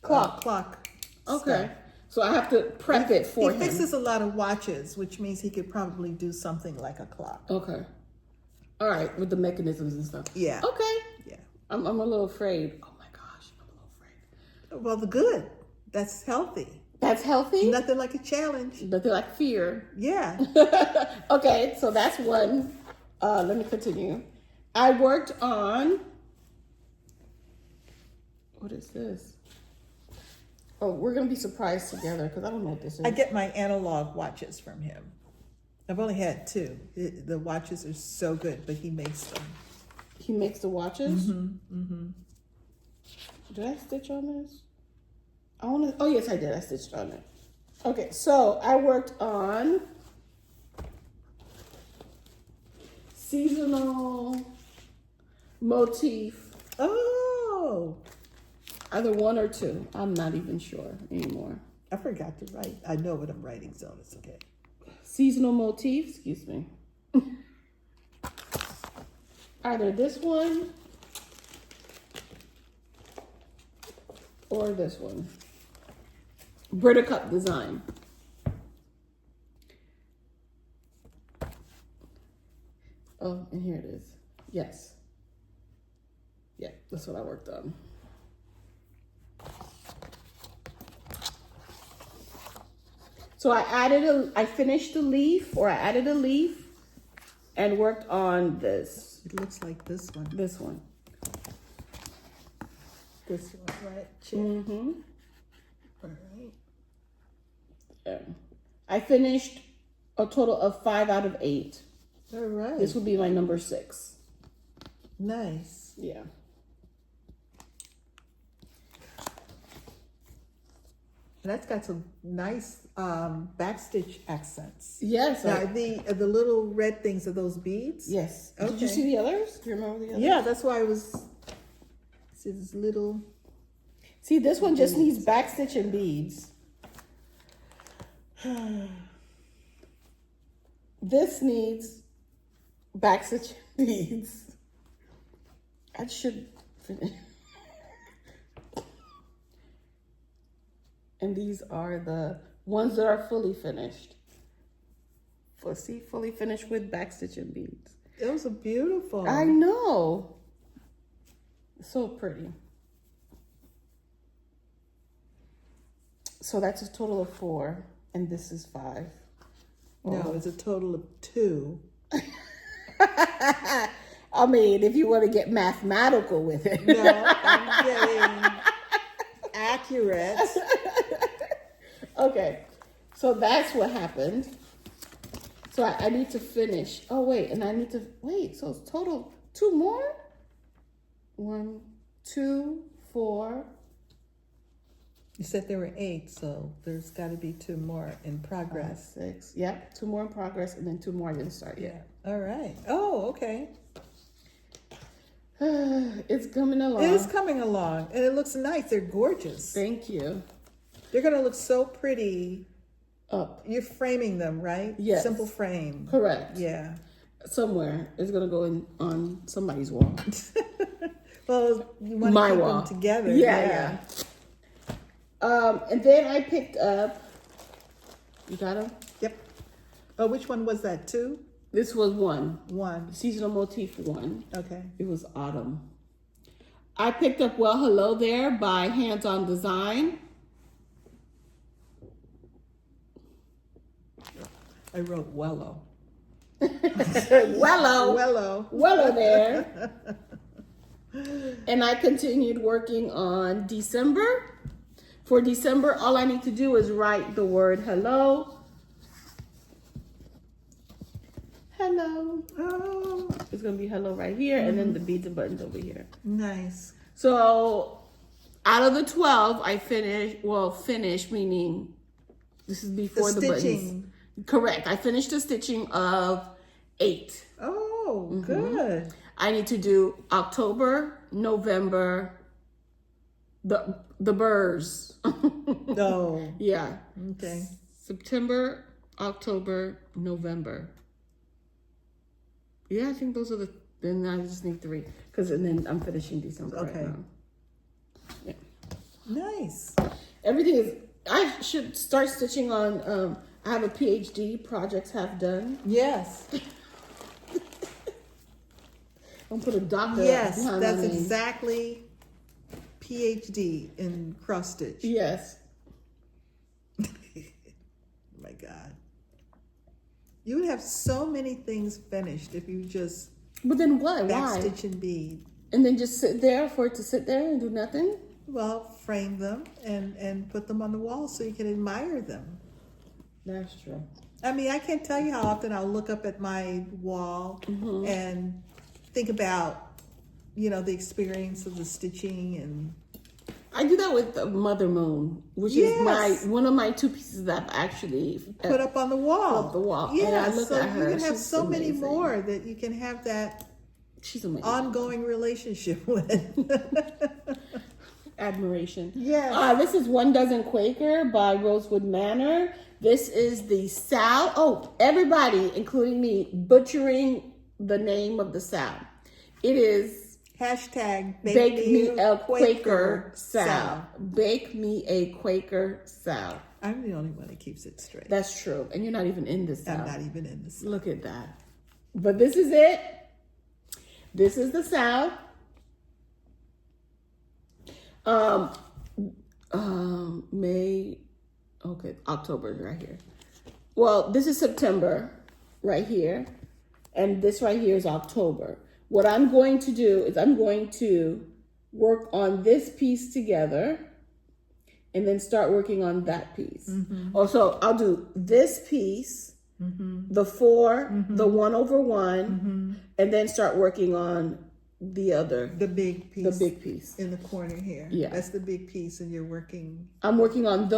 Clock. stuff. Okay. So I have to prep it for him. He fixes a lot of watches, which means he could probably do something like a clock. Okay. All right, with the mechanisms and stuff. Yeah. Okay. Yeah. I'm a little afraid. Oh my gosh, I'm a little afraid. Well, the good. That's healthy. That's healthy? Nothing like a challenge. Nothing like fear. Yeah. Okay, so that's one. Let me continue. I worked on, what is this? Oh, we're going to be surprised together because I don't know what this is. I get my analog watches from him. I've only had two. The watches are so good, but he makes them. He makes the watches? Mm-hmm. Did I stitch on this? Oh, yes, I did. I stitched on it. Okay, so I worked on seasonal motif. Oh, Either one or two. I'm not even sure anymore. I forgot to write. I know what I'm writing, so it's okay. Seasonal motif, excuse me. Either this one or this one. Brittercup design. Oh, and here it is. Yes. Yeah, that's what I worked on. So I finished the leaf, or I added a leaf and worked on this. It looks like this one. This one. This one, right? Check. Mm-hmm. All right. Yeah. I finished a total of 5 out of 8. All right. This would be my number 6. Nice. Yeah. That's got some nice backstitch accents. Yes. Now, the little red things are those beads? Yes. Okay. Did you see the others? Do you remember the others? Yeah, that's why I was. See this little. See, this one just needs backstitch and beads. This needs backstitch and beads. I should finish. And these are the ones that are fully finished. See, fully finished with backstitch and beads. Those are beautiful. I know. So pretty. So that's a total of 4, and this is 5. No, it's a total of 2. I mean, if you want to get mathematical with it. No, I'm getting accurate. Okay, so that's what happened. So I need to finish. Oh, wait, and I need to, wait, so it's total 2 more? 1, 2, 4. You said there were 8, so there's got to be 2 more in progress. 5, 6. Yep, 2 more in progress, and then 2 more I didn't start yet. All right. Oh, okay. It's coming along. It is coming along, and it looks nice. They're gorgeous. Thank you. They're going to look so pretty. Up. You're framing them, right? Yes. Simple frame. Correct. Yeah. Somewhere. It's going to go on somebody's wall. Well, you want My to keep wall. them together. Yeah. And then I picked up, you got them? Yep. Oh, which one was that? 2? This was 1. 1. Seasonal motif 1. Okay. It was autumn. I picked up Well Hello There by Hands On Design. I wrote Wello. Wello. Wello there. And I continued working on December. For December, all I need to do is write the word hello. Hello. Oh, It's going to be hello right here, and then the beads and buttons over here. nice. So Out of the 12, I finished, meaning this is before the buttons. Stitching. Correct. I finished the stitching of 8. Oh, good. I need to do October, November, the burrs. Oh. Yeah. Okay. September, October, November. Yeah, I think those are then I just need 3. And then I'm finishing December right now. Yeah. Nice. Everything is, I should start stitching on, I have a PhD, projects half done. Yes. I'm gonna put a doctor Yes, behind that's my name. exactly PhD in cross stitch. Yes. Oh my God. You would have so many things finished if you just But then what? back Why? stitch and bead. And then just sit there for it to sit there and do nothing? Well, frame them and put them on the wall so you can admire them. That's true. I mean, I can't tell you how often I'll look up at my wall and think about, the experience of the stitching. And I do that with the Mother Moon, which is one of my 2 pieces that I've actually put up on the wall. Put up the wall. Yeah, And I look so at her. you can have She's so many amazing. more that you can have that She's amazing. ongoing relationship with. Admiration. Yes. This is 1 Dozen Quaker by Rosewood Manor. This is the SAL. Oh, everybody, including me, butchering the name of the SAL. It is Hashtag Bake Me a Quaker SAL. Bake me a Quaker SAL. I'm the only one that keeps it straight. That's true. And you're not even in this SAL. I'm not even in this. Look at that. But this is it. This is the SAL. October right here. Well, this is September right here. And this right here is October. What I'm going to do is I'm going to work on this piece together and then start working on that piece. Also, I'll do this piece, the 4, the 1/1, and then start working on the big piece in the corner here. Yeah, that's the big piece, and you're working. I'm working on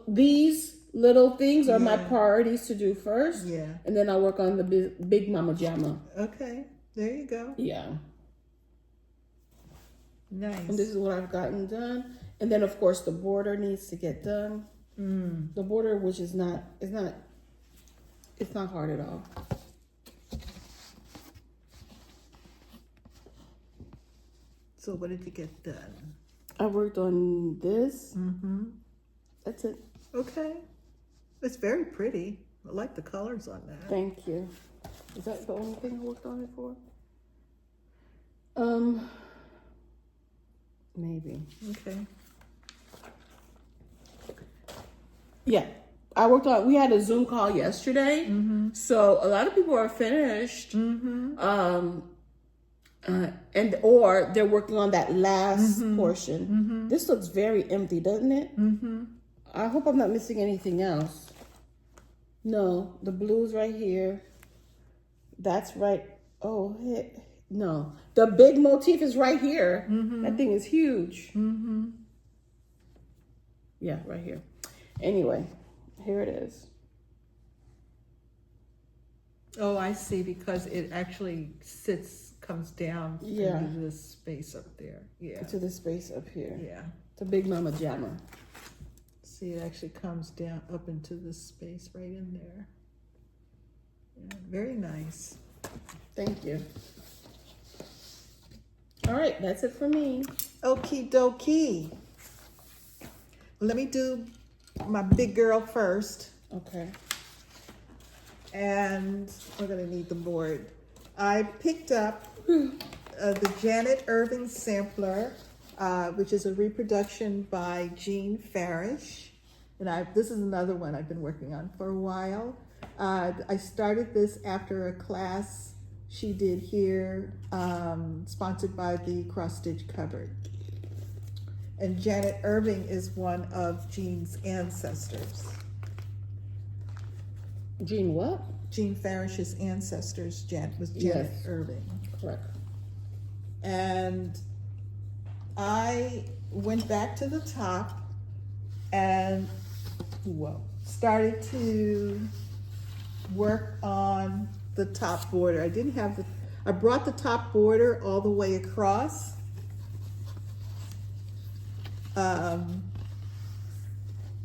these little things are my priorities to do first. Yeah, and then I'll work on the big mama jamma. Okay, there you go. Yeah, nice. And this is what I've gotten done, and then of course the border needs to get done. The border, which is not hard at all. So what did you get done? I worked on this. That's it. Okay. It's very pretty. I like the colors on that. Thank you. Is that the only thing I worked on it for? Maybe. Okay. Yeah. We had a Zoom call yesterday. So a lot of people are finished. Or they're working on that last portion. This looks very empty, doesn't it? I hope I'm not missing anything else. No, the blue's right here. That's right. Oh, no. The big motif is right here. That thing is huge. Yeah, right here. Anyway, here it is. Oh, I see, because it actually comes down into this space up there. Yeah. To the space up here. Yeah. The big mama jamma. See, it actually comes down up into this space right in there. Yeah, very nice. Thank you. All right, that's it for me. Okie dokie. Let me do my big girl first. Okay. And we're gonna need the board. I picked up the Jannet Irving sampler, which is a reproduction by Jean Farish. And this is another one I've been working on for a while. I started this after a class she did here, sponsored by the Cross Stitch Cupboard. And Jannet Irving is one of Jean's ancestors. Jean what? Jean Farish's ancestors was Jannet Irving. Correct. And I went back to the top and started to work on the top border. I brought the top border all the way across.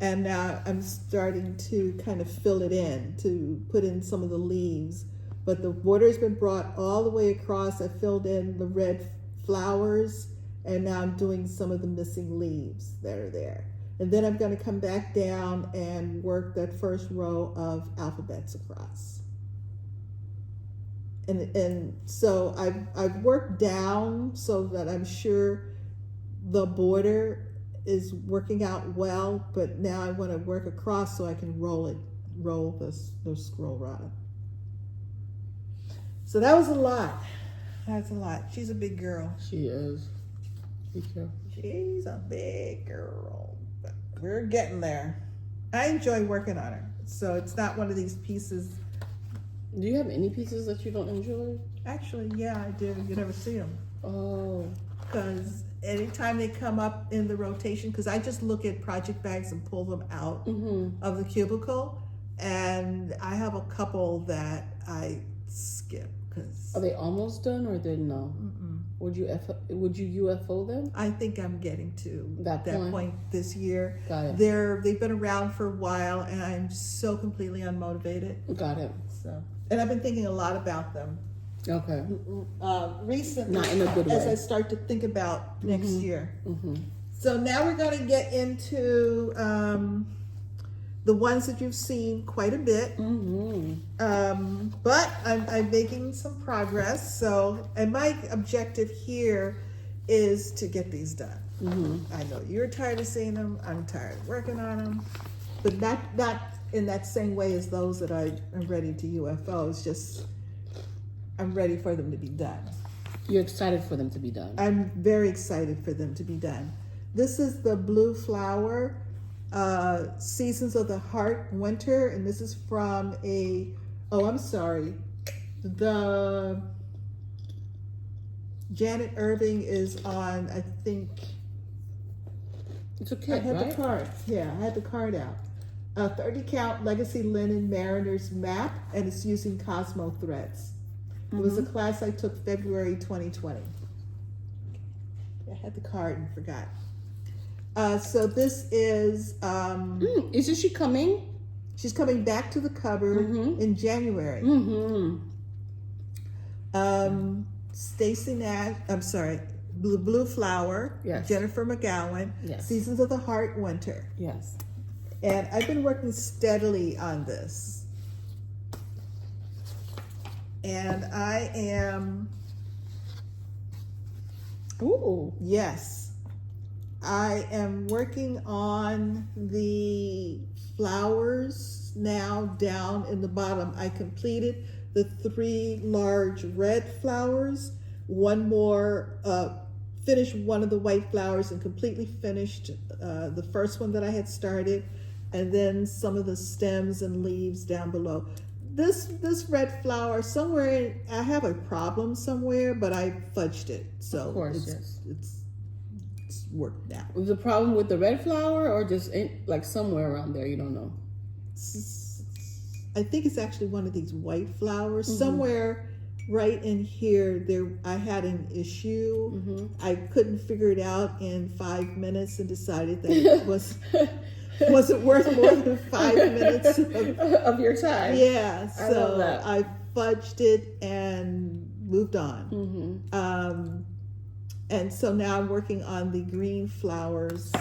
And now I'm starting to kind of fill it in, to put in some of the leaves. But the border has been brought all the way across. I filled in the red flowers, and now I'm doing some of the missing leaves that are there. And then I'm going to come back down and work that first row of alphabets across. And so I've worked down so that I'm sure the border is working out well, but now I want to work across so I can roll the scroll rod. So that was a lot. That's a lot. She's a big girl. She is. Be careful. She's a big girl. But we're getting there. I enjoy working on her. So it's not one of these pieces. Do you have any pieces that you don't enjoy? Actually, yeah, I do. You never see them. Oh. Because anytime they come up in the rotation, because I just look at project bags and pull them out of the cubicle, and I have a couple that I skip. Are they almost done or they no? Would you UFO them? I think I'm getting to that point this year. Got it. They've been around for a while, and I'm so completely unmotivated. Got it. So, and I've been thinking a lot about them. Okay. Recently, not in a good way, as I start to think about next year. So now we're going to get into the ones that you've seen quite a bit. But I'm making some progress. So, and my objective here is to get these done. I know you're tired of seeing them. I'm tired of working on them, but not in that same way as those that I am ready to UFO. It's just I'm ready for them to be done. You're excited for them to be done. I'm very excited for them to be done. This is the blue flower, Seasons of the Heart Winter, and this is from the Jannet Irving is on, I think. It's a kit, I had right? the card. Yeah, I had the card out. 30 count Legacy Linen Mariner's Map, and it's using Cosmo threads. It was a class I took February 2020. I had the card and forgot. So this is... Isn't she coming? She's coming back to the cupboard in January. Stacey Nash, I'm sorry, Blue Flower, yes. Jennifer McGowan, yes. Seasons of the Heart Winter. Yes. And I've been working steadily on this. And I am... Ooh. Yes. I am working on the flowers now down in the bottom. I completed the 3 large red flowers. One more, finished one of the white flowers and completely finished the first one that I had started. And then some of the stems and leaves down below. This red flower, somewhere, I have a problem somewhere, but I fudged it. So of course, it's worked out. Was the problem with the red flower or just like somewhere around there? You don't know. I think it's actually one of these white flowers. Somewhere right in here, I had an issue. I couldn't figure it out in 5 minutes and decided that it wasn't worth more than 5 minutes of your time. Yeah, so I fudged it and moved on. And so now I'm working on the green flowers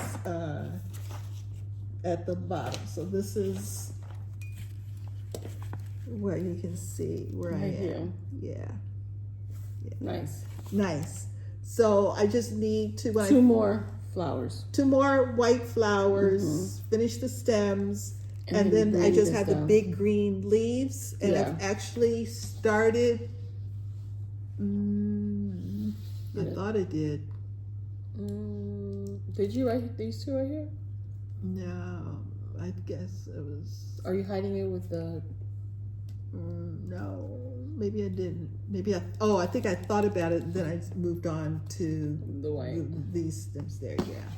at the bottom. So this is where you can see where I am. Yeah. Nice. So I just need to... Two more flowers. 2 more white flowers, finish the stems, and then I just have the big green leaves, and I've actually started, I thought I did. Did you write these 2 right here? No, I guess it was... Are you hiding it with the No, maybe I didn't. Maybe I think I thought about it, and then I moved on to The white. these stems there. Yeah.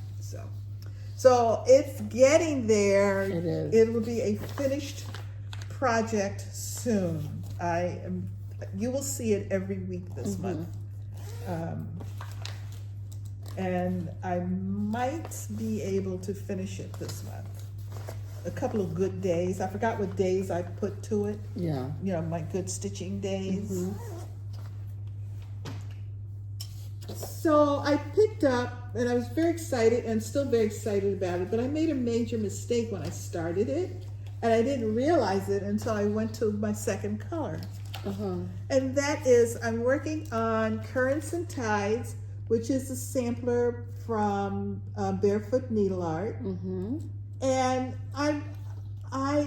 So it's getting there. It is. It will be a finished project soon. You will see it every week this month. And I might be able to finish it this month. A couple of good days. I forgot what days I put to it. Yeah. You know, my good stitching days. So I picked up, and I was very excited, and still very excited about it, but I made a major mistake when I started it, and I didn't realize it until I went to my second color. And that is, I'm working on Currents and Tides, which is a sampler from Barefoot Needleart. And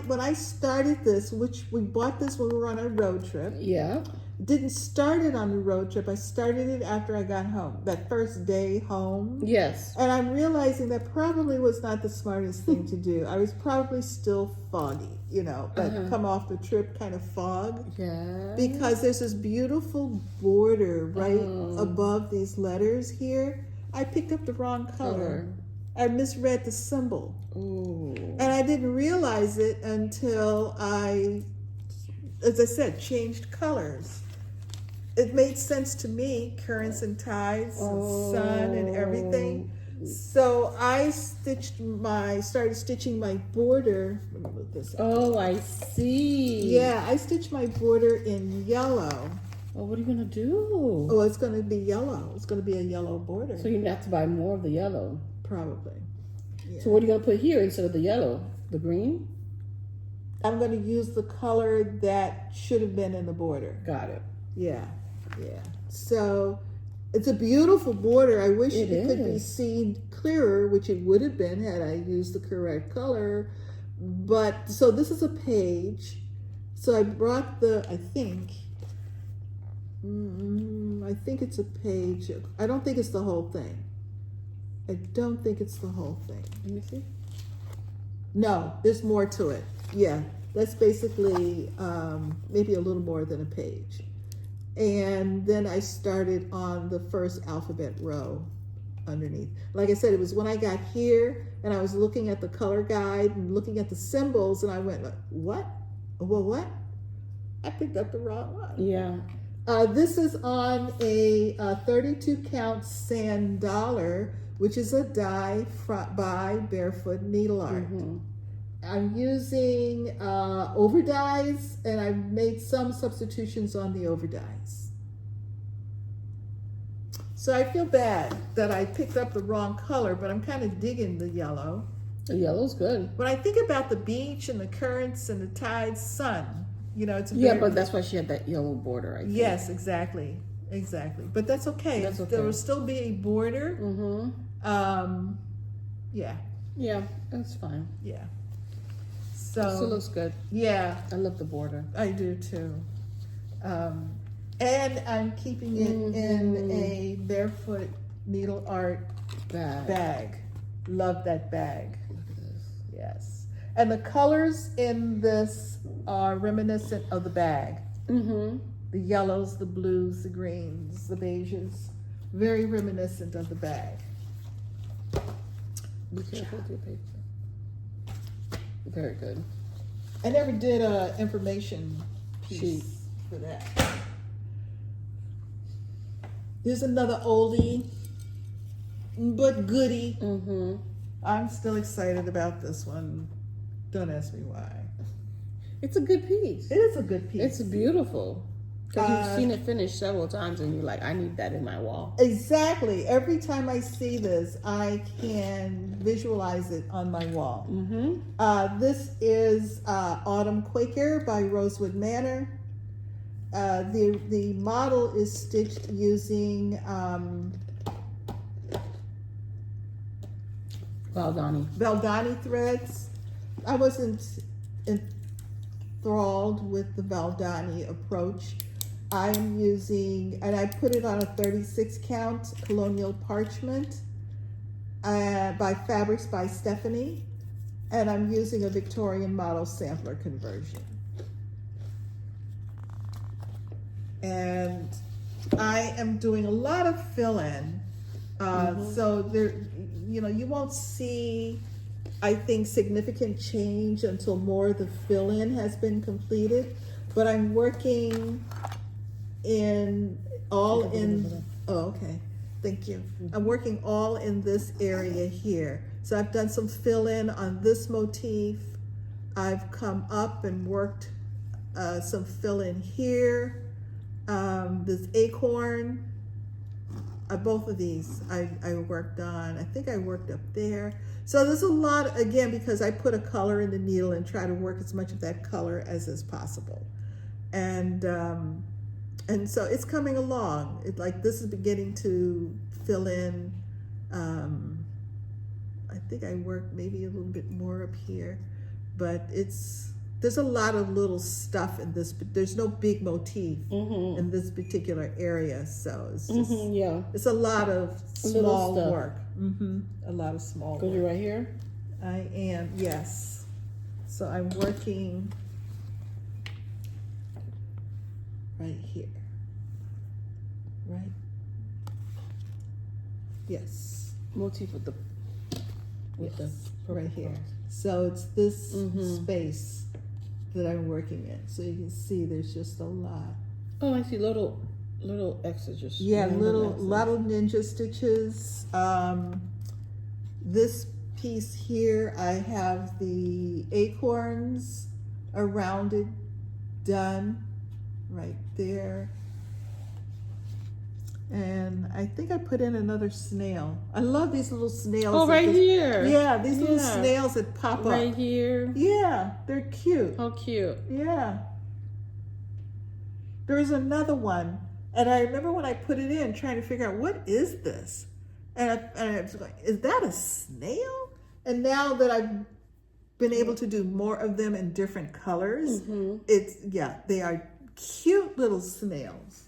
when I started this, which we bought this when we were on a road trip. Yeah. Didn't start it on the road trip. I started it after I got home, that first day home. Yes. And I'm realizing that probably was not the smartest thing to do. I was probably still foggy, you know, but come off the trip kind of fog. Yeah. Because there's this beautiful border right above these letters here. I picked up the wrong color. I misread the symbol. Ooh. And I didn't realize it until I, as I said, changed colors. It made sense to me, currents and tides, and sun and everything. So I started stitching my border. Let me look this up. Oh, I see. Yeah, I stitched my border in yellow. Well, what are you gonna do? Oh, it's going to be yellow. It's going to be a yellow border. So you have to buy more of the yellow. Probably. Yeah. So what are you gonna put here instead of the yellow? The green? I'm going to use the color that should have been in the border. Got it. Yeah. So it's a beautiful border. I wish It could be is. seen clearer, which it would have been had I used the correct color. But so this is a page. So I brought I think it's a page. I don't think it's the whole thing. Let me see. No, there's more to it. Yeah, that's basically maybe a little more than a page. And then I started on the first alphabet row underneath. Like I said, it was when I got here and I was looking at the color guide and looking at the symbols, and I went, what? Well, what? I picked up the wrong one. Yeah. This is on a 32 count sand dollar, which is a die by Barefoot Needleart. I'm using over dies, and I've made some substitutions on the over dies. So I feel bad that I picked up the wrong color, but I'm kind of digging the yellow. The yellow's good. When I think about the beach and the currents and the tides, sun, you know, it's But that's why she had that yellow border, I think. Yes, exactly. But that's okay. That's okay. There will still be a border. Yeah, that's fine. Yeah. So it still looks good. Yeah, I love the border. I do too. And I'm keeping it in a Barefoot Needleart bag. Love that bag. Look at this. Yes. And the colors in this are reminiscent of the bag. The yellows, the blues, the greens, the beiges. Very reminiscent of the bag. Be careful with your paper. Very good. I never did a information piece Sheet for that. Here's another oldie, but goodie. I'm still excited about this one. Don't ask me why. It's a good piece. It is a good piece. It's beautiful. Because you've seen it finished several times and you're like, I need that in my wall. Exactly. Every time I see this, I can visualize it on my wall. This is Autumn Quaker by Rosewood Manor. The model is stitched using Valdani threads. I wasn't enthralled with the Valdani approach. I'm using, and I put it on a 36 count colonial parchment by Fabrics by Stephanie, and I'm using a Victorian model sampler conversion. And I am doing a lot of fill-in. So there, you know, you won't see, I think, significant change until more of the fill-in has been completed. But I'm working oh, okay. Thank you. I'm working all in this area here. So I've done some fill-in on this motif. I've come up and worked some fill-in here. This acorn, both of these I worked on. I think I worked up there. So there's a lot, again, because I put a color in the needle and try to work as much of that color as is possible. And so it's coming along. Like this is beginning to fill in. I think I worked maybe a little bit more up here, but there's a lot of little stuff in this, but there's no big motif in this particular area. So it's just, it's a lot of small work. A lot of small work. Go you right here? I am, yes. So I'm working right here. Right? Yes. Motif with the right here. So it's this space that I'm working in. So you can see there's just a lot. Oh, I see little X's just. Yeah, little ninja stitches. This piece here, I have the acorns around it done right there. And I think I put in another snail. I love these little snails. Oh, right here. Yeah, these little snails that pop up. Right here. Yeah, they're cute. How cute. Yeah. There's another one. And I remember when I put it in, trying to figure out, what is this? And I was like, is that a snail? And now that I've been able to do more of them in different colors, they are cute little snails.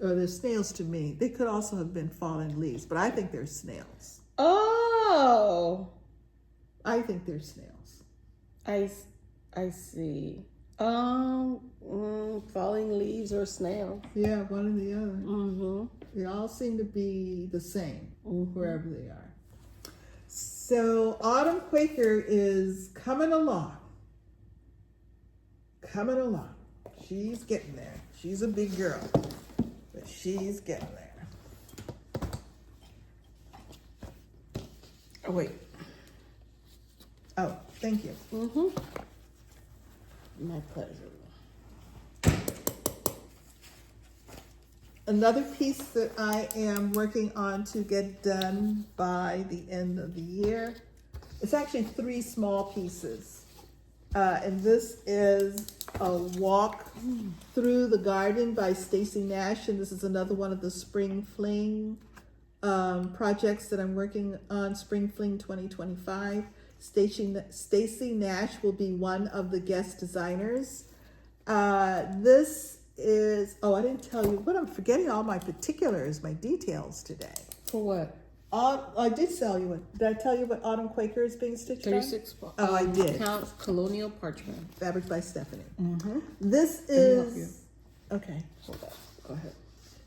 Or they're snails to me. They could also have been fallen leaves, but I think they're snails. Oh. I think they're snails. I see. Falling leaves or snails. Yeah, one or the other. They all seem to be the same wherever they are. So Autumn Quaker is coming along. Coming along. She's getting there. She's a big girl. But she's getting there. Oh, wait. Oh, thank you. My pleasure. Another piece that I am working on to get done by the end of the year. It's actually 3 small pieces. And this is a walk through the garden by Stacey Nash, and this is another one of the Spring Fling projects that I'm working on, Spring Fling 2025. Stacey Nash will be one of the guest designers. This is, I didn't tell you, but I'm forgetting all my particulars, my details today. For what? I did tell you what. Did I tell you what Autumn Quaker is being stitched 36. Oh, I did. Count colonial parchment. Fabric by Stephanie. This is okay. Hold on. Go ahead.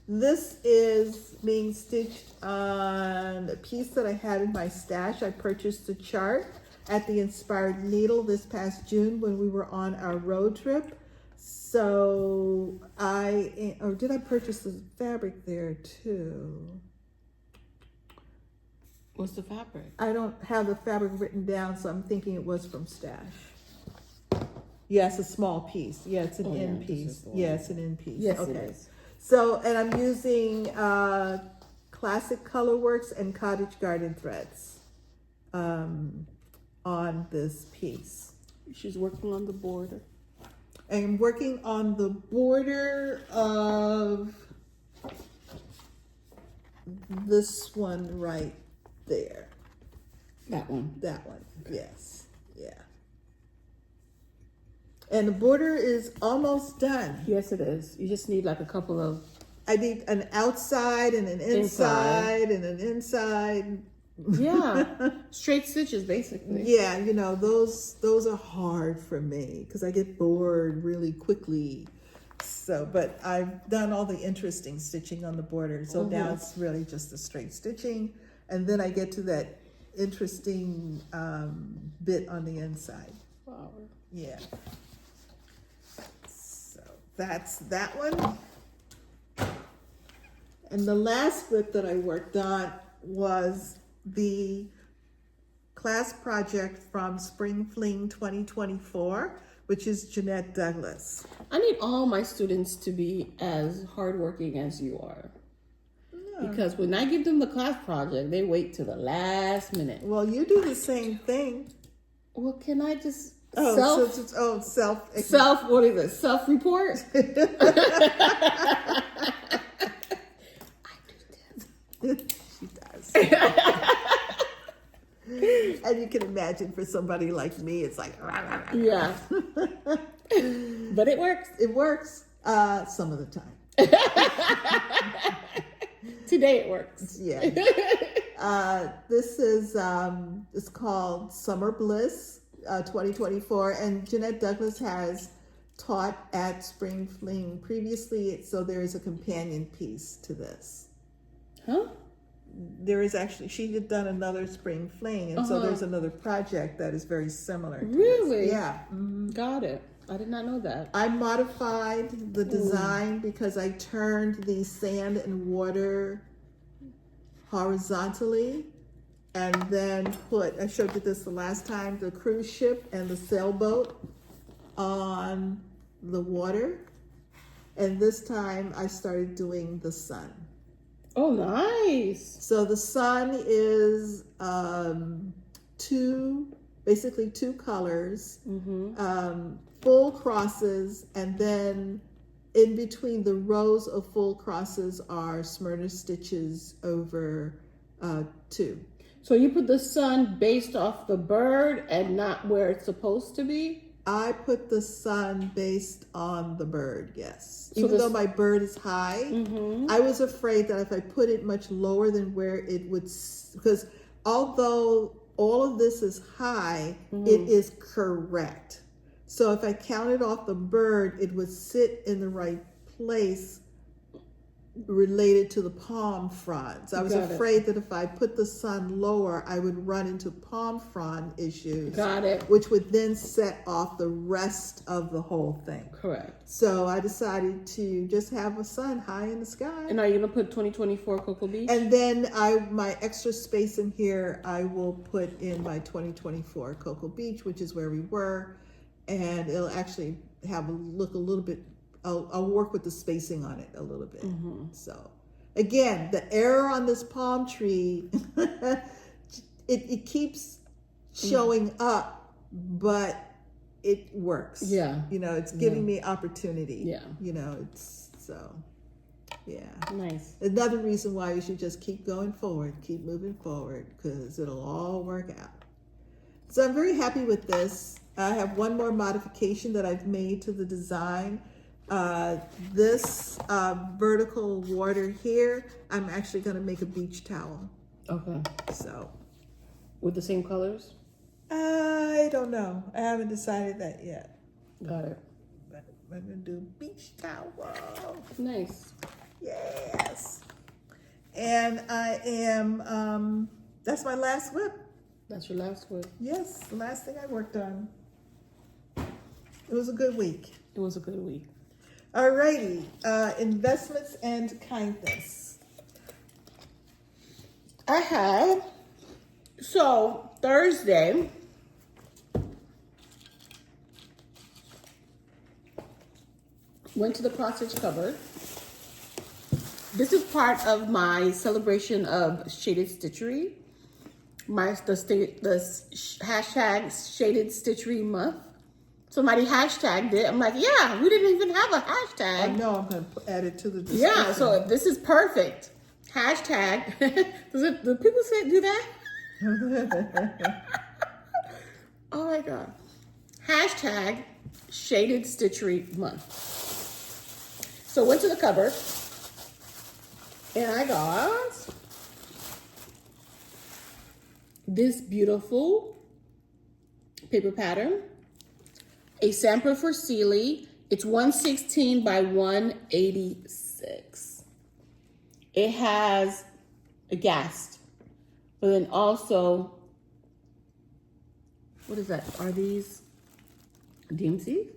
This is being stitched on a piece that I had in my stash. I purchased the chart at the Inspired Needle this past June when we were on our road trip. So did I purchase the fabric there too? What's the fabric? I don't have the fabric written down, so I'm thinking it was from stash. Yeah, it's a small piece. Yeah, it's an end piece. Yeah, it's an end piece. Yes, okay. it is. So, and I'm using Classic Colorworks and Cottage Garden threads on this piece. She's working on the border. I'm working on the border of this one right there. That one. That one, yes, yeah. And the border is almost done. Yes, it is. You just need like a couple of. I need an outside and an inside and an inside. Yeah, straight stitches basically. Yeah, you know, those are hard for me because I get bored really quickly. So, but I've done all the interesting stitching on the border. So now it's really just the straight stitching. And then I get to that interesting bit on the inside. Wow. Yeah. So that's that one. And the last bit that I worked on was the class project from Spring Fling 2024, which is Jeannette Douglas. I need all my students to be as hardworking as you are. Because when I give them the class project, they wait to the last minute. Well, you do the same thing. Well, can I just self-report? I do this. She does. And you can imagine for somebody like me, it's like, yeah. But it works. It works some of the time. Today it works. Yeah. This is it's called Summer Bliss 2024, and Jeannette Douglas has taught at Spring Fling previously, so there is a companion piece to this. Huh? There is actually, she had done another Spring Fling, and so there's another project that is very similar to really? this. Yeah. Got it. I did not know that. I modified the design because I turned the sand and water horizontally, and then I showed you this the last time, the cruise ship and the sailboat on the water. And this time I started doing the sun. Oh, nice. So the sun is basically two colors, full crosses, and then in between the rows of full crosses are Smyrna stitches over two. So you put the sun based off the bird and not where it's supposed to be? I put the sun based on the bird, yes. So even though my bird is high, I was afraid that if I put it much lower than where it would, because although all of this is high, it is correct. So if I counted off the bird, it would sit in the right place related to the palm fronds. I was afraid that if I put the sun lower, I would run into palm frond issues. Got it. Which would then set off the rest of the whole thing. Correct. So I decided to just have a sun high in the sky. And are you going to put 2024 Cocoa Beach? And then my extra space in here, I will put in my 2024 Cocoa Beach, which is where we were. And it'll actually have look a little bit, I'll work with the spacing on it a little bit. So again, the error on this palm tree, it keeps showing up, but it works. Yeah. You know, it's giving me opportunity. Yeah. You know, it's so, yeah. Nice. Another reason why you should just keep going forward, keep moving forward, because it'll all work out. So I'm very happy with this. I have one more modification that I've made to the design. This vertical water here, I'm actually going to make a beach towel. Okay. So, with the same colors? I don't know. I haven't decided that yet. Got it. But we're going to do beach towel. Nice. Yes. And I am, that's my last whip. That's your last word. Yes, the last thing I worked on. It was a good week. It was a good week. Alrighty, investments and kindness. I have, so Thursday, went to the cross stitch cupboard. This is part of my celebration of shaded stitchery. The hashtag shaded stitchery month. Somebody hashtagged it. I'm like, yeah, we didn't even have a hashtag. I know, I'm going to add it to the description. Yeah, so this is perfect. Hashtag. Do people do that? Oh my God. Hashtag shaded stitchery month. So went to the cupboard and I got this beautiful paper pattern. A sampler for Sealy It's 116 by 186. It has a gast, but then also, what is that? Are these DMC?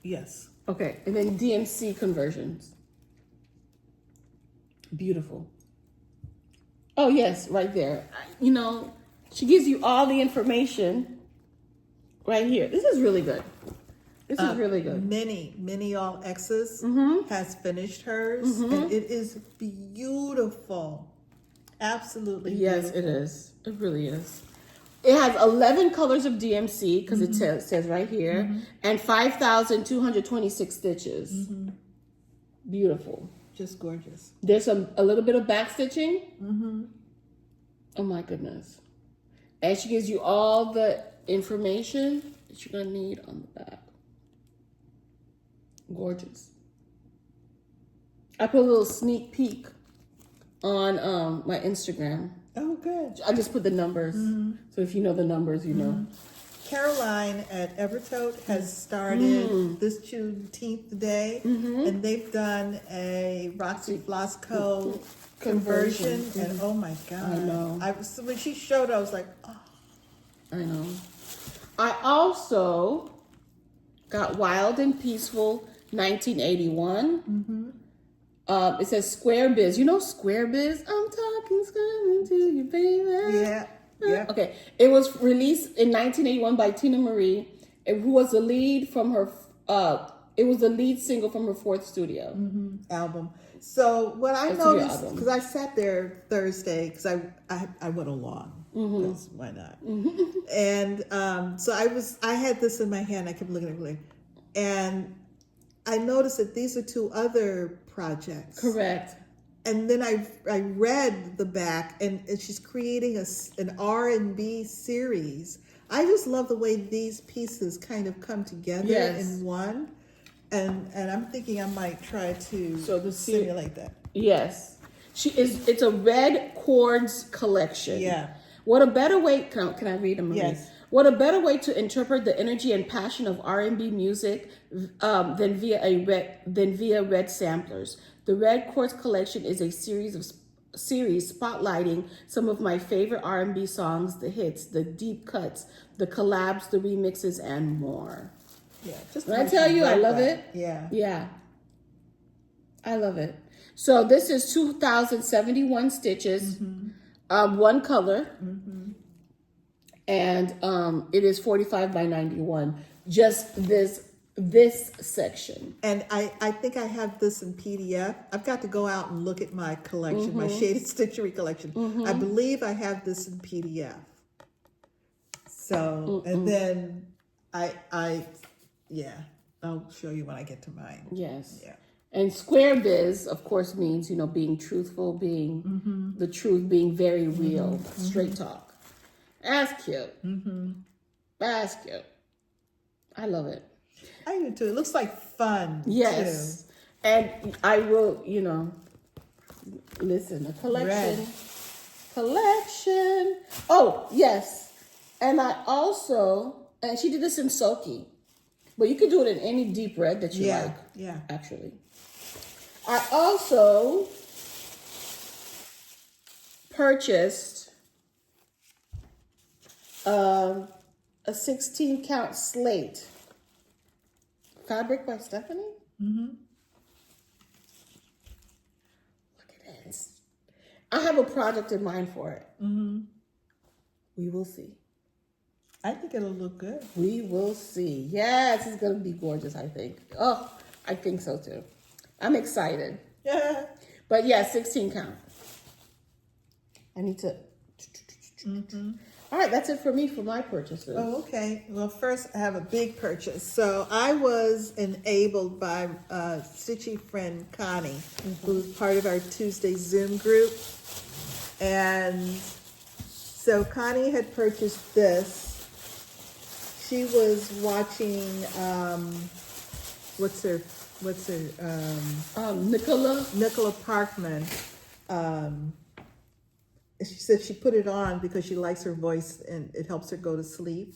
Yes. Okay, and then DMC conversions. Beautiful. Oh yes, right there. You know, she gives you all the information right here. This is really good. This is really good. Minnie All XXs has finished hers, and it is beautiful. Absolutely beautiful. Yes, it is. It really is. It has 11 colors of DMC, because it says right here, and 5,226 stitches. Beautiful. Just gorgeous. There's a little bit of back stitching. Oh my goodness. And she gives you all the information that you're going to need on the back. Gorgeous. I put a little sneak peek on my Instagram. Oh, good. I just put the numbers. So if you know the numbers, you know. Caroline at Evertote has started this Juneteenth day, and they've done a Roxy Floss Co conversion, and oh my God. I know. When she showed it, I was like, oh. I know. I also got Wild and Peaceful 1981. It says Square Biz. You know Square Biz? I'm talking square to you, baby. Yeah. Yeah. Okay. It was released in 1981 by Tina Marie, who was the lead from her. It was the lead single from her fourth studio album. So what I noticed, because I sat there Thursday, because I went along. Because why not? And so I had this in my hand. I kept looking at it, and I noticed that these are two other projects. Correct. And then I read the back, and she's creating an R&B series. I just love the way these pieces kind of come together in one. And I'm thinking I might try to simulate that. Yes. It's a red chords collection. Yeah. What a better way, can I read them? Yes. What a better way to interpret the energy and passion of R&B music than via red samplers. The Red Chords Collection is a series spotlighting some of my favorite R&B songs, the hits, the deep cuts, the collabs, the remixes, and more. Yeah, just when I tell you, I love it. Yeah. Yeah. I love it. So this is 2,071 stitches, one color, and it is 45 by 91. Just this section. And I think I have this in PDF. I've got to go out and look at my collection, my shaded stitchery collection. I believe I have this in PDF. So, and then I'll show you when I get to mine. Yes. Yeah. And square biz, of course, means, being truthful, being the truth, being very real, straight talk. That's cute. That's cute. I love it. I do too. It looks like fun. Yes. Too. And I will, listen, a collection. Red. Collection. Oh, yes. And I also, and she did this in Soaky, but you could do it in any deep red that you like. Yeah. Actually. I also purchased a 16 count slate. Fabric by Stephanie? Look at this. I have a project in mind for it. We will see. I think it'll look good. We will see. Yes, it's going to be gorgeous, I think. Oh, I think so too. I'm excited. Yeah. But yeah, 16 count. I need to... All right, that's it for me for my purchases. Oh, okay. Well, first I have a big purchase. So I was enabled by Stitchy friend Connie, who's part of our Tuesday Zoom group. And so Connie had purchased this. She was watching, Nicola Parkman. She said she put it on because she likes her voice and it helps her go to sleep.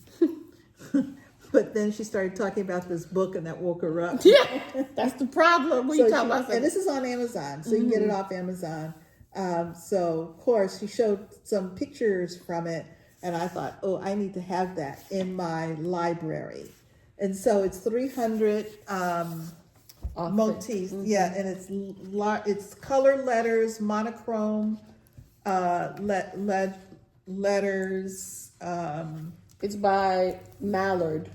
But then she started talking about this book, and that woke her up. Yeah, that's the problem. When you talk about and this is on Amazon, so you can get it off Amazon. So of course she showed some pictures from it, and I thought, oh, I need to have that in my library. And so it's 300 motifs, yeah, and it's color letters, monochrome letters. It's by Mallard.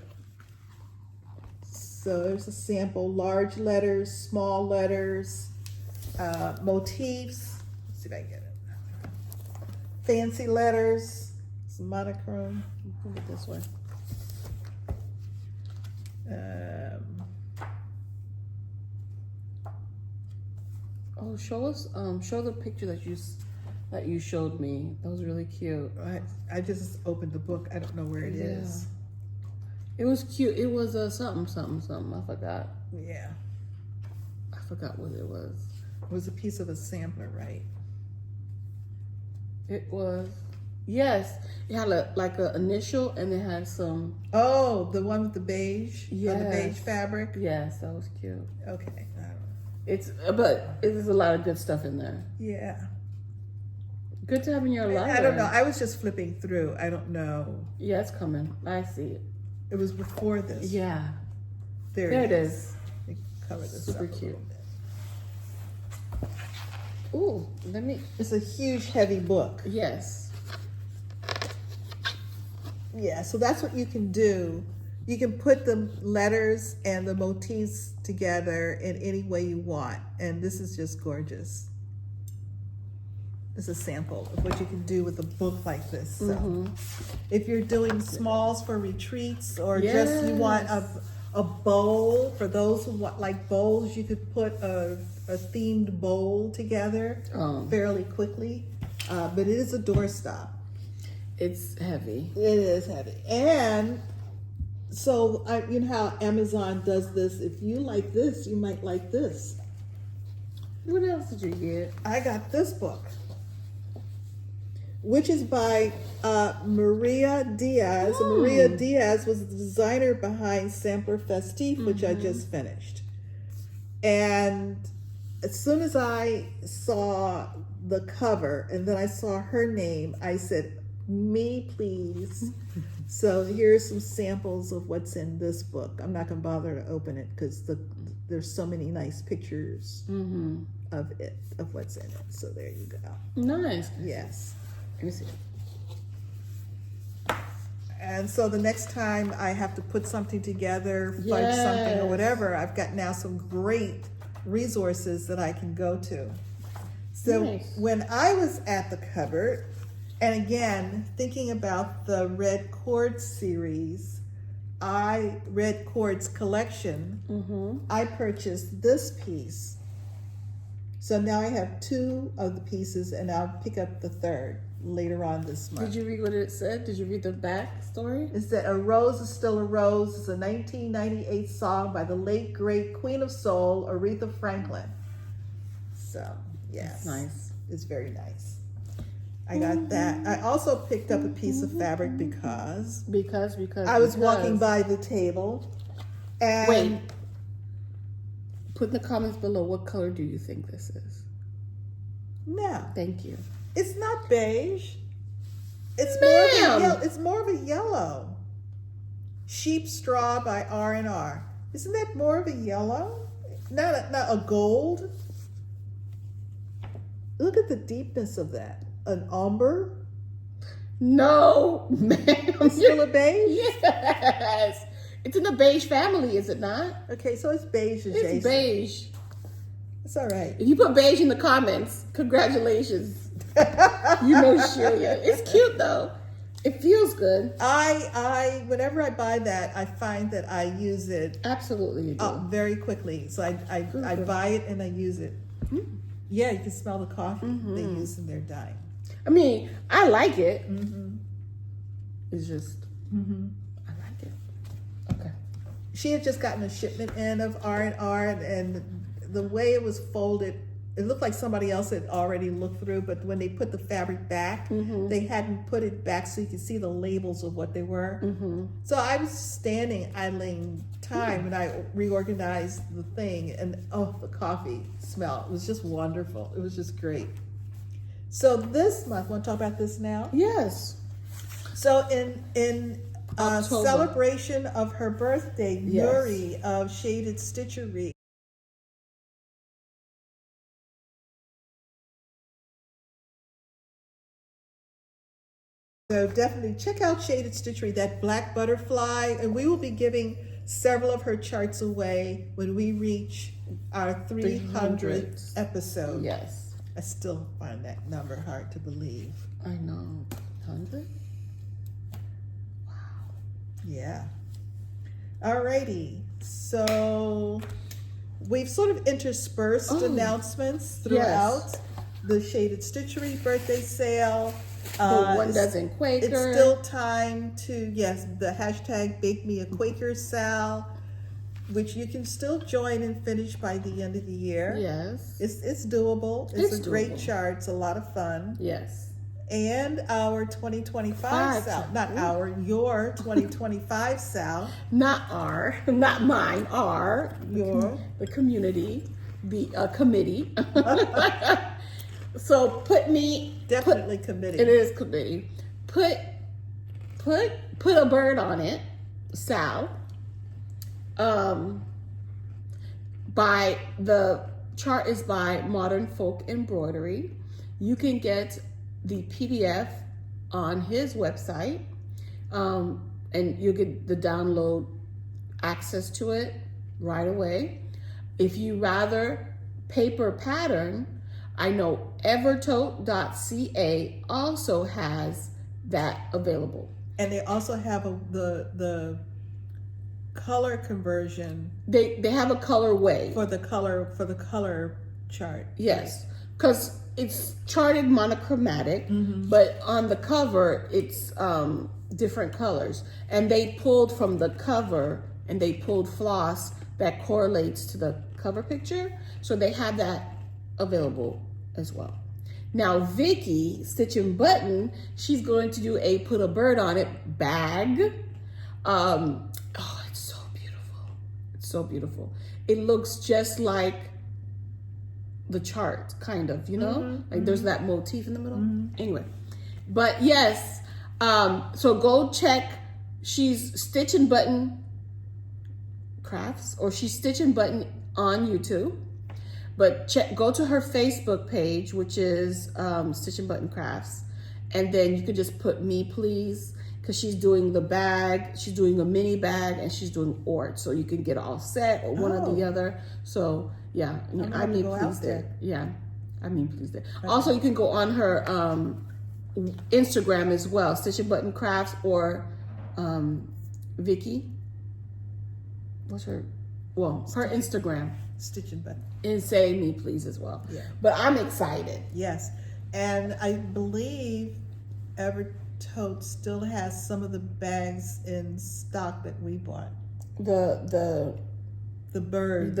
So there's a sample: large letters, small letters, motifs. Let's see if I can get it. Fancy letters, some monochrome. Put it this way. Oh, show us. Show the picture that you showed me. That was really cute. I just opened the book. I don't know where it is. It was cute. It was something. I forgot. Yeah. I forgot what it was. It was a piece of a sampler, right? It was. Yes. It had like a initial, and it had some. Oh, the one with the beige. Yeah. The beige fabric. Yes, that was cute. Okay. But there's a lot of good stuff in there. Yeah. Good to have in your library. I don't know. I was just flipping through. I don't know. Yeah, it's coming. I see it. It was before this. Yeah. There it is. Let me cover this Super up a cute. little bit. Ooh, let me. It's a huge, heavy book. Yes. Yeah, so that's what you can do. You can put the letters and the motifs together in any way you want. And this is just gorgeous. This is a sample of what you can do with a book like this. So if you're doing smalls for retreats, or just you want a bowl, for those who want like bowls, you could put a themed bowl together fairly quickly. But it is a doorstop. It's heavy. It is heavy. And so, you know how Amazon does this? If you like this, you might like this. What else did you get? I got this book, which is by Maria Diaz. And Maria Diaz was the designer behind Sampler Festif, which I just finished. And as soon as I saw the cover and then I saw her name, I said, me, please. So here's some samples of what's in this book. I'm not going to bother to open it because there's so many nice pictures of it, of what's in it. So there you go. Nice. Yes. Let me see. And so the next time I have to put something together, fudge something or whatever, I've got now some great resources that I can go to. So when I was at the cupboard, and again, thinking about the Red Chords series, Red Chords collection, I purchased this piece. So now I have 2 of the pieces, and I'll pick up the 3rd later on this month. Did you read what it said? Did you read the back story? It said, "A Rose is Still a Rose" is a 1998 song by the late, great Queen of Soul, Aretha Franklin. So, yes. That's nice. It's very nice. I got that. I also picked up a piece of fabric because I was walking by the table. And wait. Put in the comments below, what color do you think this is? No. Thank you. It's not beige. It's more of a yellow. Sheep Straw by R&R. Isn't that more of a yellow? Not a gold. Look at the deepness of that. An umber? No, ma'am. It's still a beige? Yes. It's in the beige family, is it not? Okay, so it's beige adjacent. It's beige. It's all right. If you put beige in the comments, congratulations. You know Shelia. It's cute though. It feels good. I whenever I buy that, I find that I use it absolutely you do. Very quickly. So I buy it and I use it. Mm-hmm. Yeah, you can smell the coffee they use in their dye. I mean, I like it. It's just I like it. Okay. She had just gotten a shipment in of R&R, and the way it was folded, it looked like somebody else had already looked through, but when they put the fabric back, they hadn't put it back so you could see the labels of what they were. So I was standing idling time and I reorganized the thing, and oh, the coffee smell. It was just wonderful. It was just great. So this month, want to talk about this now? Yes. So in October. celebration of her birthday, Yuri of Shaded Stitchery So definitely check out Shaded Stitchery, that black butterfly, and we will be giving several of her charts away when we reach our 300th episode. Yes. I still find that number hard to believe. I know. 100? Wow. Yeah. Alrighty. So we've sort of interspersed announcements throughout the Shaded Stitchery birthday sale. The one dozen Quaker. It's still time to, the hashtag Bake Me a Quaker SAL, which you can still join and finish by the end of the year. Yes. It's doable. It's a great chart. It's a lot of fun. Yes. And our 2025 SAL, your 2025 SAL. Not mine, the community, the committee. So Definitely committee. It is committee. Put a bird on it, Sal. By the chart is by Modern Folk Embroidery. You can get the PDF on his website, and you'll get the download access to it right away. If you rather paper pattern, I know Evertote.ca also has that available. And they also have the color conversion. They have a colorway for the color chart. Yes, because it's charted monochromatic, but on the cover it's different colors. And they pulled from the cover and they pulled floss that correlates to the cover picture. So they have that available as well. Now Vicky, Stitch and Button, she's going to do a put a bird on it bag. It's so beautiful. It's so beautiful. It looks just like the chart, kind of, like there's that motif in the middle. Anyway, but yes, so go check. She's Stitch and Button Crafts, or she's Stitch and Button on YouTube. But go to her Facebook page, which is Stitch and Button Crafts, and then you can just put me, please, because she's doing the bag, she's doing a mini bag, and she's doing ort, so you can get all set or one or the other. So yeah, I mean, please there. Yeah, I mean, please there. Okay. Also, you can go on her Instagram as well, Stitch and Button Crafts, or Vicky. What's her? Well, her Instagram. Stitch and Button. And say me please as well. Yeah. But I'm excited. Yes. And I believe Evertote still has some of the bags in stock that we bought. The bird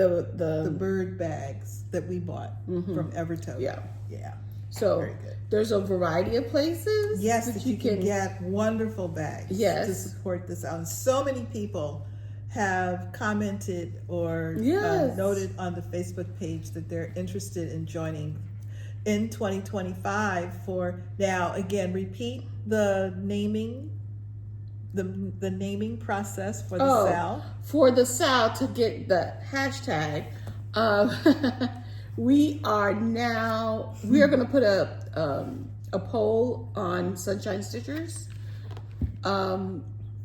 bags that we bought from Evertote. Yeah. Yeah. So very good. There's a variety of places. Yes, that you can get wonderful bags. Yes. To support this out. And so many people have commented or noted on the Facebook page that they're interested in joining in 2025 for, now again, repeat the naming process for the SAL. For the SAL, to get the hashtag, we are going to put a poll on Sunshine Stitchers.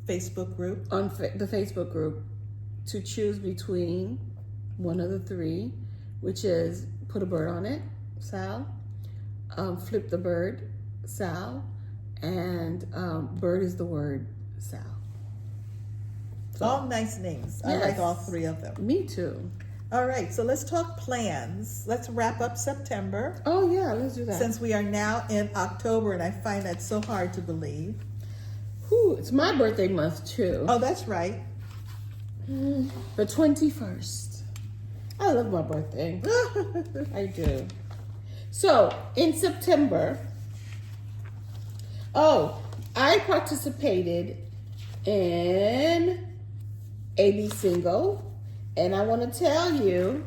Facebook group. On the Facebook group, to choose between one of the three, which is put a bird on it, Sal, flip the bird, Sal, and bird is the word, Sal. So, all nice names. Yes. I like all three of them. Me too. All right, so let's talk plans. Let's wrap up September. Oh yeah, let's do that. Since we are now in October, and I find that so hard to believe. It's my birthday month too. Oh, that's right. The 21st. I love my birthday. I do. So, in September, I participated in AB Single, and I want to tell you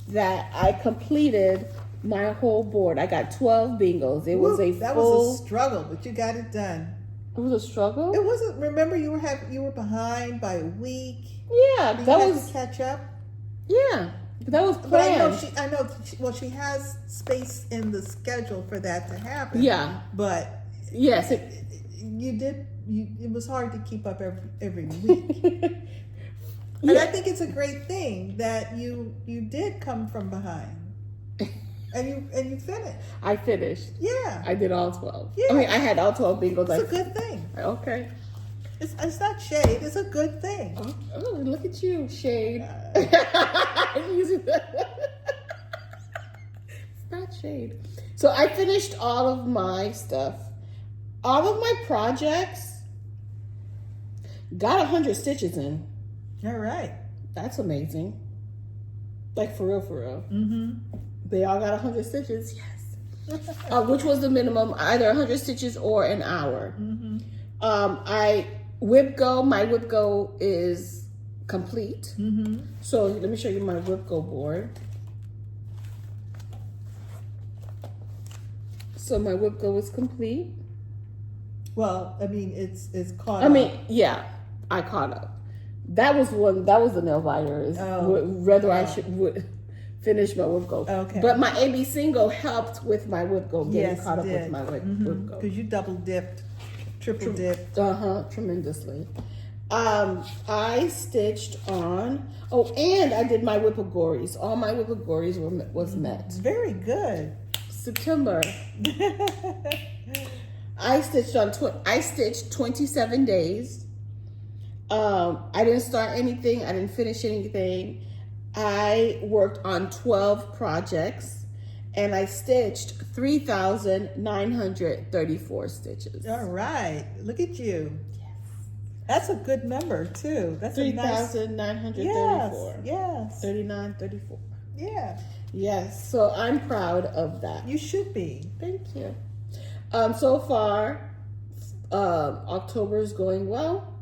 that I completed my whole board. I got 12 bingos. It was that was a struggle, but you got it done. It was a struggle? It wasn't. Remember, you were behind by a week. Yeah, that had was to catch up. Yeah, that was planned. But I know. Well, she has space in the schedule for that to happen. Yeah, but yes, you did. It was hard to keep up every week. And I think it's a great thing that you did come from behind. And you finished. I finished. Yeah. I did all 12. Yeah. I mean, I had all 12 bingos. It's a good thing. Okay. It's not shade. It's a good thing. Oh, look at you, shade. It's not shade. So I finished all of my stuff. All of my projects got 100 stitches in. All right. That's amazing. Like, for real, for real. Mm-hmm. They all got 100 stitches, yes. Which was the minimum, either 100 stitches or an hour. Mm-hmm. My whip go is complete. Mm-hmm. So let me show you my whip go board. So my whip go is complete. Well, I mean, it's caught up. Yeah, I caught up. That was the nail biters. Whether I would finish my whip go. Okay. But my AB single helped with my whip go getting caught up with my whip go. Because you double dipped, triple dipped. Tremendously. I stitched on. Oh, and I did my whippagories. All my whippagories was met. Very good. September. I stitched 27 days. I didn't start anything. I didn't finish anything. I worked on 12 projects, and I stitched 3,934 stitches. All right. Look at you. Yes. That's a good number, too. That's 3,934. Yes. 3934. Yeah. Yes. So I'm proud of that. You should be. Thank you. So far, October is going well.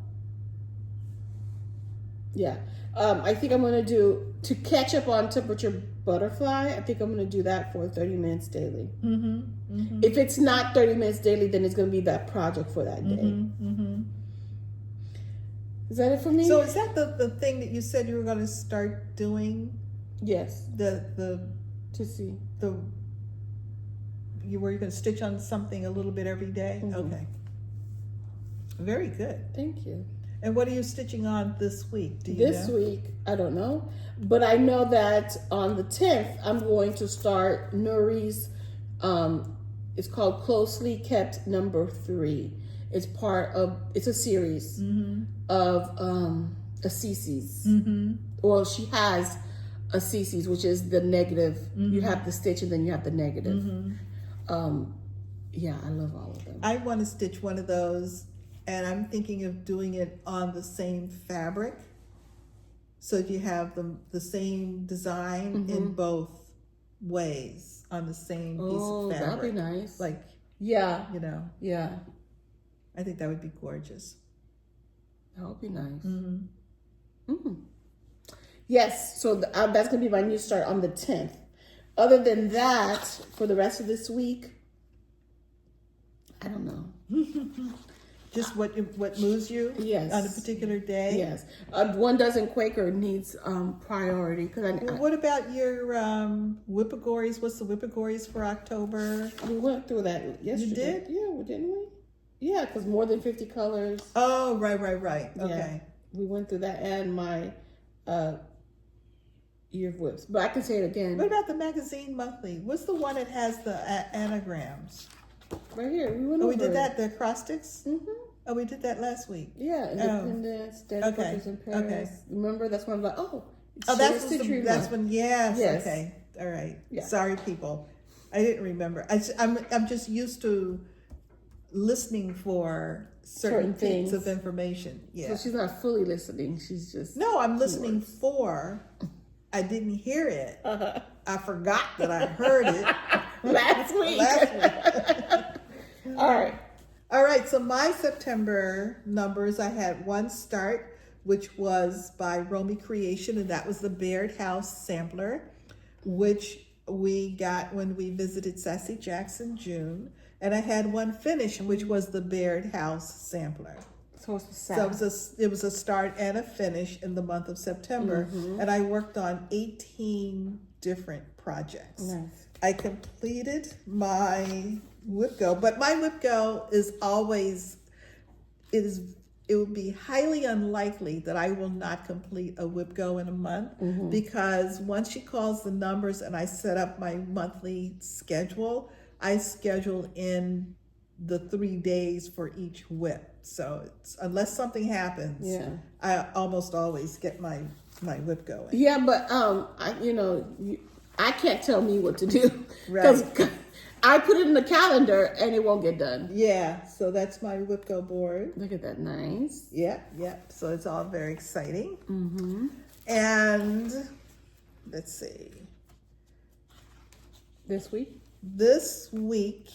Yeah. I think I'm going to catch up on temperature butterfly, I think I'm going to do that for 30 minutes daily. Mm-hmm. Mm-hmm. If it's not 30 minutes daily, then it's going to be that project for that day. Mm-hmm. Mm-hmm. Is that it for me? So is that the thing that you said you were going to start doing? Yes. To see. Where you're going to stitch on something a little bit every day? Mm-hmm. Okay. Very good. Thank you. And what are you stitching on this week? Do you This week, I don't know. But I know that on the 10th, I'm going to start Nuri's, it's called Closely Kept number 3. It's it's a series of a CC's. Mm-hmm. Well, she has a CC's, which is the negative. Mm-hmm. You have the stitch and then you have the negative. Mm-hmm. Yeah, I love all of them. I want to stitch one of those. And I'm thinking of doing it on the same fabric. So you have the same design in both ways on the same piece of fabric. That'd be nice. Yeah. Yeah. I think that would be gorgeous. That would be nice. Mm-hmm. Mm-hmm. Yes, so that's going to be my new start on the 10th. Other than that, for the rest of this week, I don't know. Just what moves you on a particular day? Yes. 1 dozen Quaker needs priority. What about your whippagories? What's the whippagories for October? We went through that yesterday. You did? Yeah, didn't we? Yeah, because more than 50 colors. Oh, right. Okay. Yeah, we went through that and my year of whips. But I can say it again. What about the magazine monthly? What's the one that has the anagrams? Right here. We did that, the acrostics? Mm-hmm. Oh, we did that last week. Yeah, Independence, Dead Quakers in Paris. Okay. Remember, that's when I'm like, that's when, yes. Okay, all right. Yeah. Sorry, people. I didn't remember. I'm just used to listening for certain things of information. Yeah. So she's not fully listening. She's just... No, I'm listening for... I didn't hear it. I forgot that I heard it last week. All right. So my September numbers, I had one start, which was by Romy Creation, and that was the Baird House sampler, which we got when we visited Sassy Jack's in June. And I had one finish, which was the Baird House sampler. So it's So it was a start and a finish in the month of September, and I worked on 18 different projects. Nice. I completed my whip go, but my whip go is always, it would be highly unlikely that I will not complete a whip go in a month, because once she calls the numbers and I set up my monthly schedule, I schedule in the 3 days for each whip. So unless something happens, I almost always get my whip going. Yeah, but I can't tell me what to do, because I put it in the calendar and it won't get done. Yeah, so that's my whip go board. Look at that, nice. Yep. So it's all very exciting. And let's see. This week,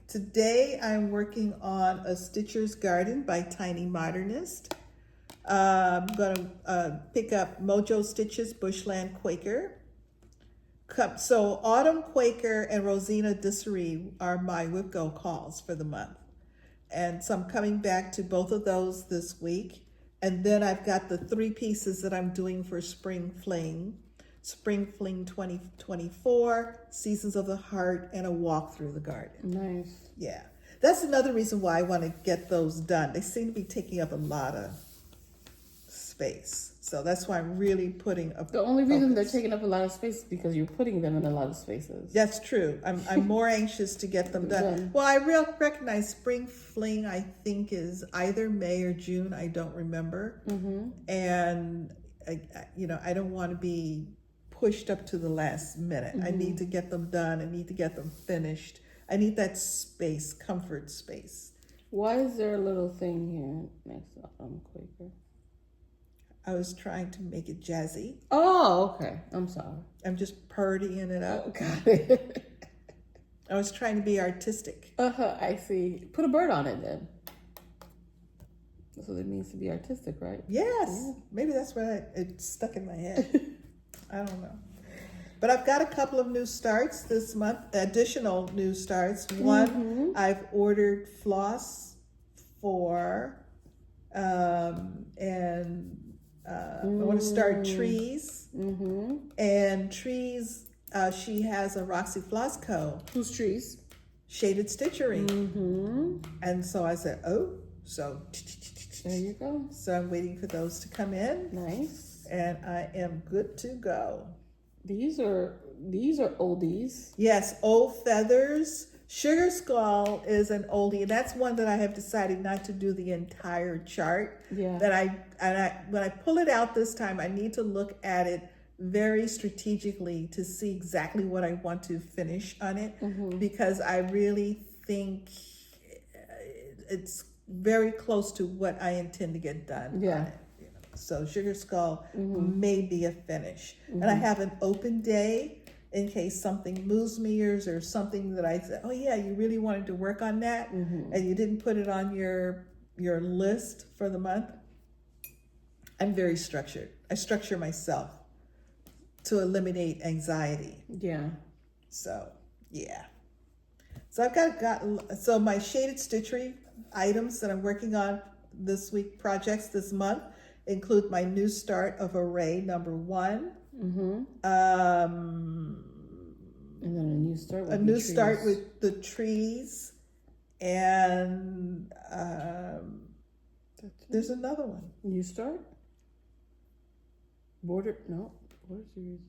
today I'm working on a Stitcher's Garden by Tiny Modernist. I'm gonna pick up Mojo Stitches Bushland Quaker. So Autumn Quaker and Rosina Dissery are my whip go calls for the month. And so I'm coming back to both of those this week. And then I've got the 3 pieces that I'm doing for Spring Fling. Spring Fling 2024, Seasons of the Heart, and a walk through the garden. Nice. Yeah. That's another reason why I want to get those done. They seem to be taking up a lot of space. So that's why I'm really putting up. The only reason they're taking up a lot of space is because you're putting them in a lot of spaces. That's true. I'm more anxious to get them done. Well, I recognize Spring Fling, I think, is either May or June. I don't remember. And, I don't want to be pushed up to the last minute. I need to get them done. I need to get them finished. I need that space, comfort space. Why is there a little thing here next to Quaker? I was trying to make it jazzy. Oh, okay. I'm sorry. I'm just purdying it up. Oh, got it. I was trying to be artistic. I see. Put a bird on it then. That's what it means to be artistic, right? Yes. Yeah. Maybe that's why it stuck in my head. I don't know. But I've got a couple of new starts this month, additional new starts. One, I've ordered floss for, I want to start trees. And trees, she has a Roxy Floss Co. Who's trees? Shaded Stitchery. And so I said, so there you go. So I'm waiting for those to come in. Nice. And I am good to go. These are oldies. Yes, Old Feathers. Sugar Skull is an oldie, and that's one that I have decided not to do the entire chart. Yeah. When I pull it out this time, I need to look at it very strategically to see exactly what I want to finish on it, because I really think it's very close to what I intend to get done. Yeah. On it. So Sugar Skull may be a finish. And I have an open day in case something moves me or something that I said, oh yeah, you really wanted to work on that and you didn't put it on your list for the month. I'm very structured. I structure myself to eliminate anxiety. Yeah. So, yeah. So I've got my shaded stitchery items that I'm working on this week, projects this month, include my new start of array number 1. And then a new start with the trees, and there's another one. New start? Border? No. Border series.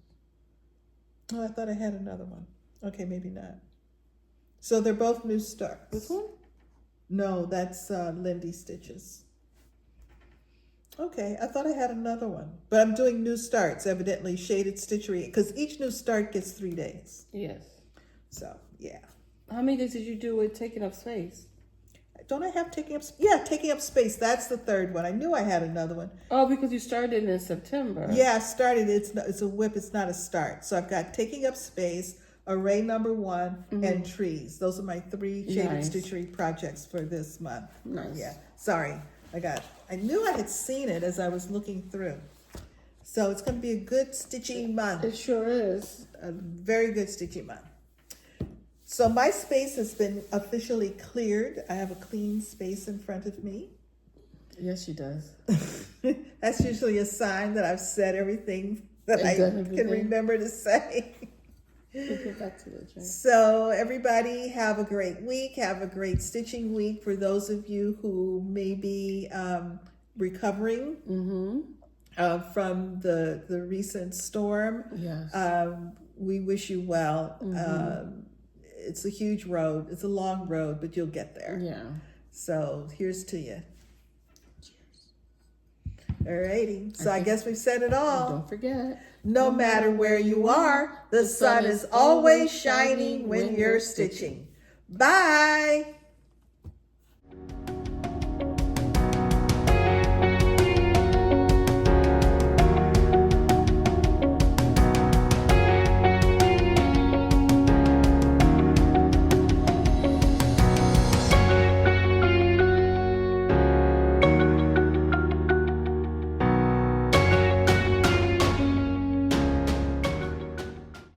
Oh, I thought I had another one. Okay, maybe not. So they're both new starts. This one? No, that's Lindy Stitches. Okay, I thought I had another one. But I'm doing new starts, evidently, shaded stitchery, because each new start gets 3 days. Yes. So, yeah. How many days did you do with taking up space? don't I have taking up? Yeah, taking up space. That's the third one. I knew I had another one. Oh, because you started in September. Yeah, I started. It's a whip. It's not a start. So I've got taking up space, array number 1, and trees. Those are my 3 shaded stitchery projects for this month. Nice. Yeah. Sorry, I knew I had seen it as I was looking through. So it's going to be a good stitching month. It sure is. A very good stitching month. So my space has been officially cleared. I have a clean space in front of me. Yes, she does. That's usually a sign that I've said everything that I can remember to say. We'll get back to it, So everybody have a great week. Have a great stitching week. For those of you who may be recovering from the recent storm, yes. We wish you well. It's a huge road. It's a long road, but you'll get there. Yeah. So here's to you. Cheers. Alrighty. So I guess we've said it all. Don't forget. No matter where you are, the sun is always shining when you're stitching. Bye.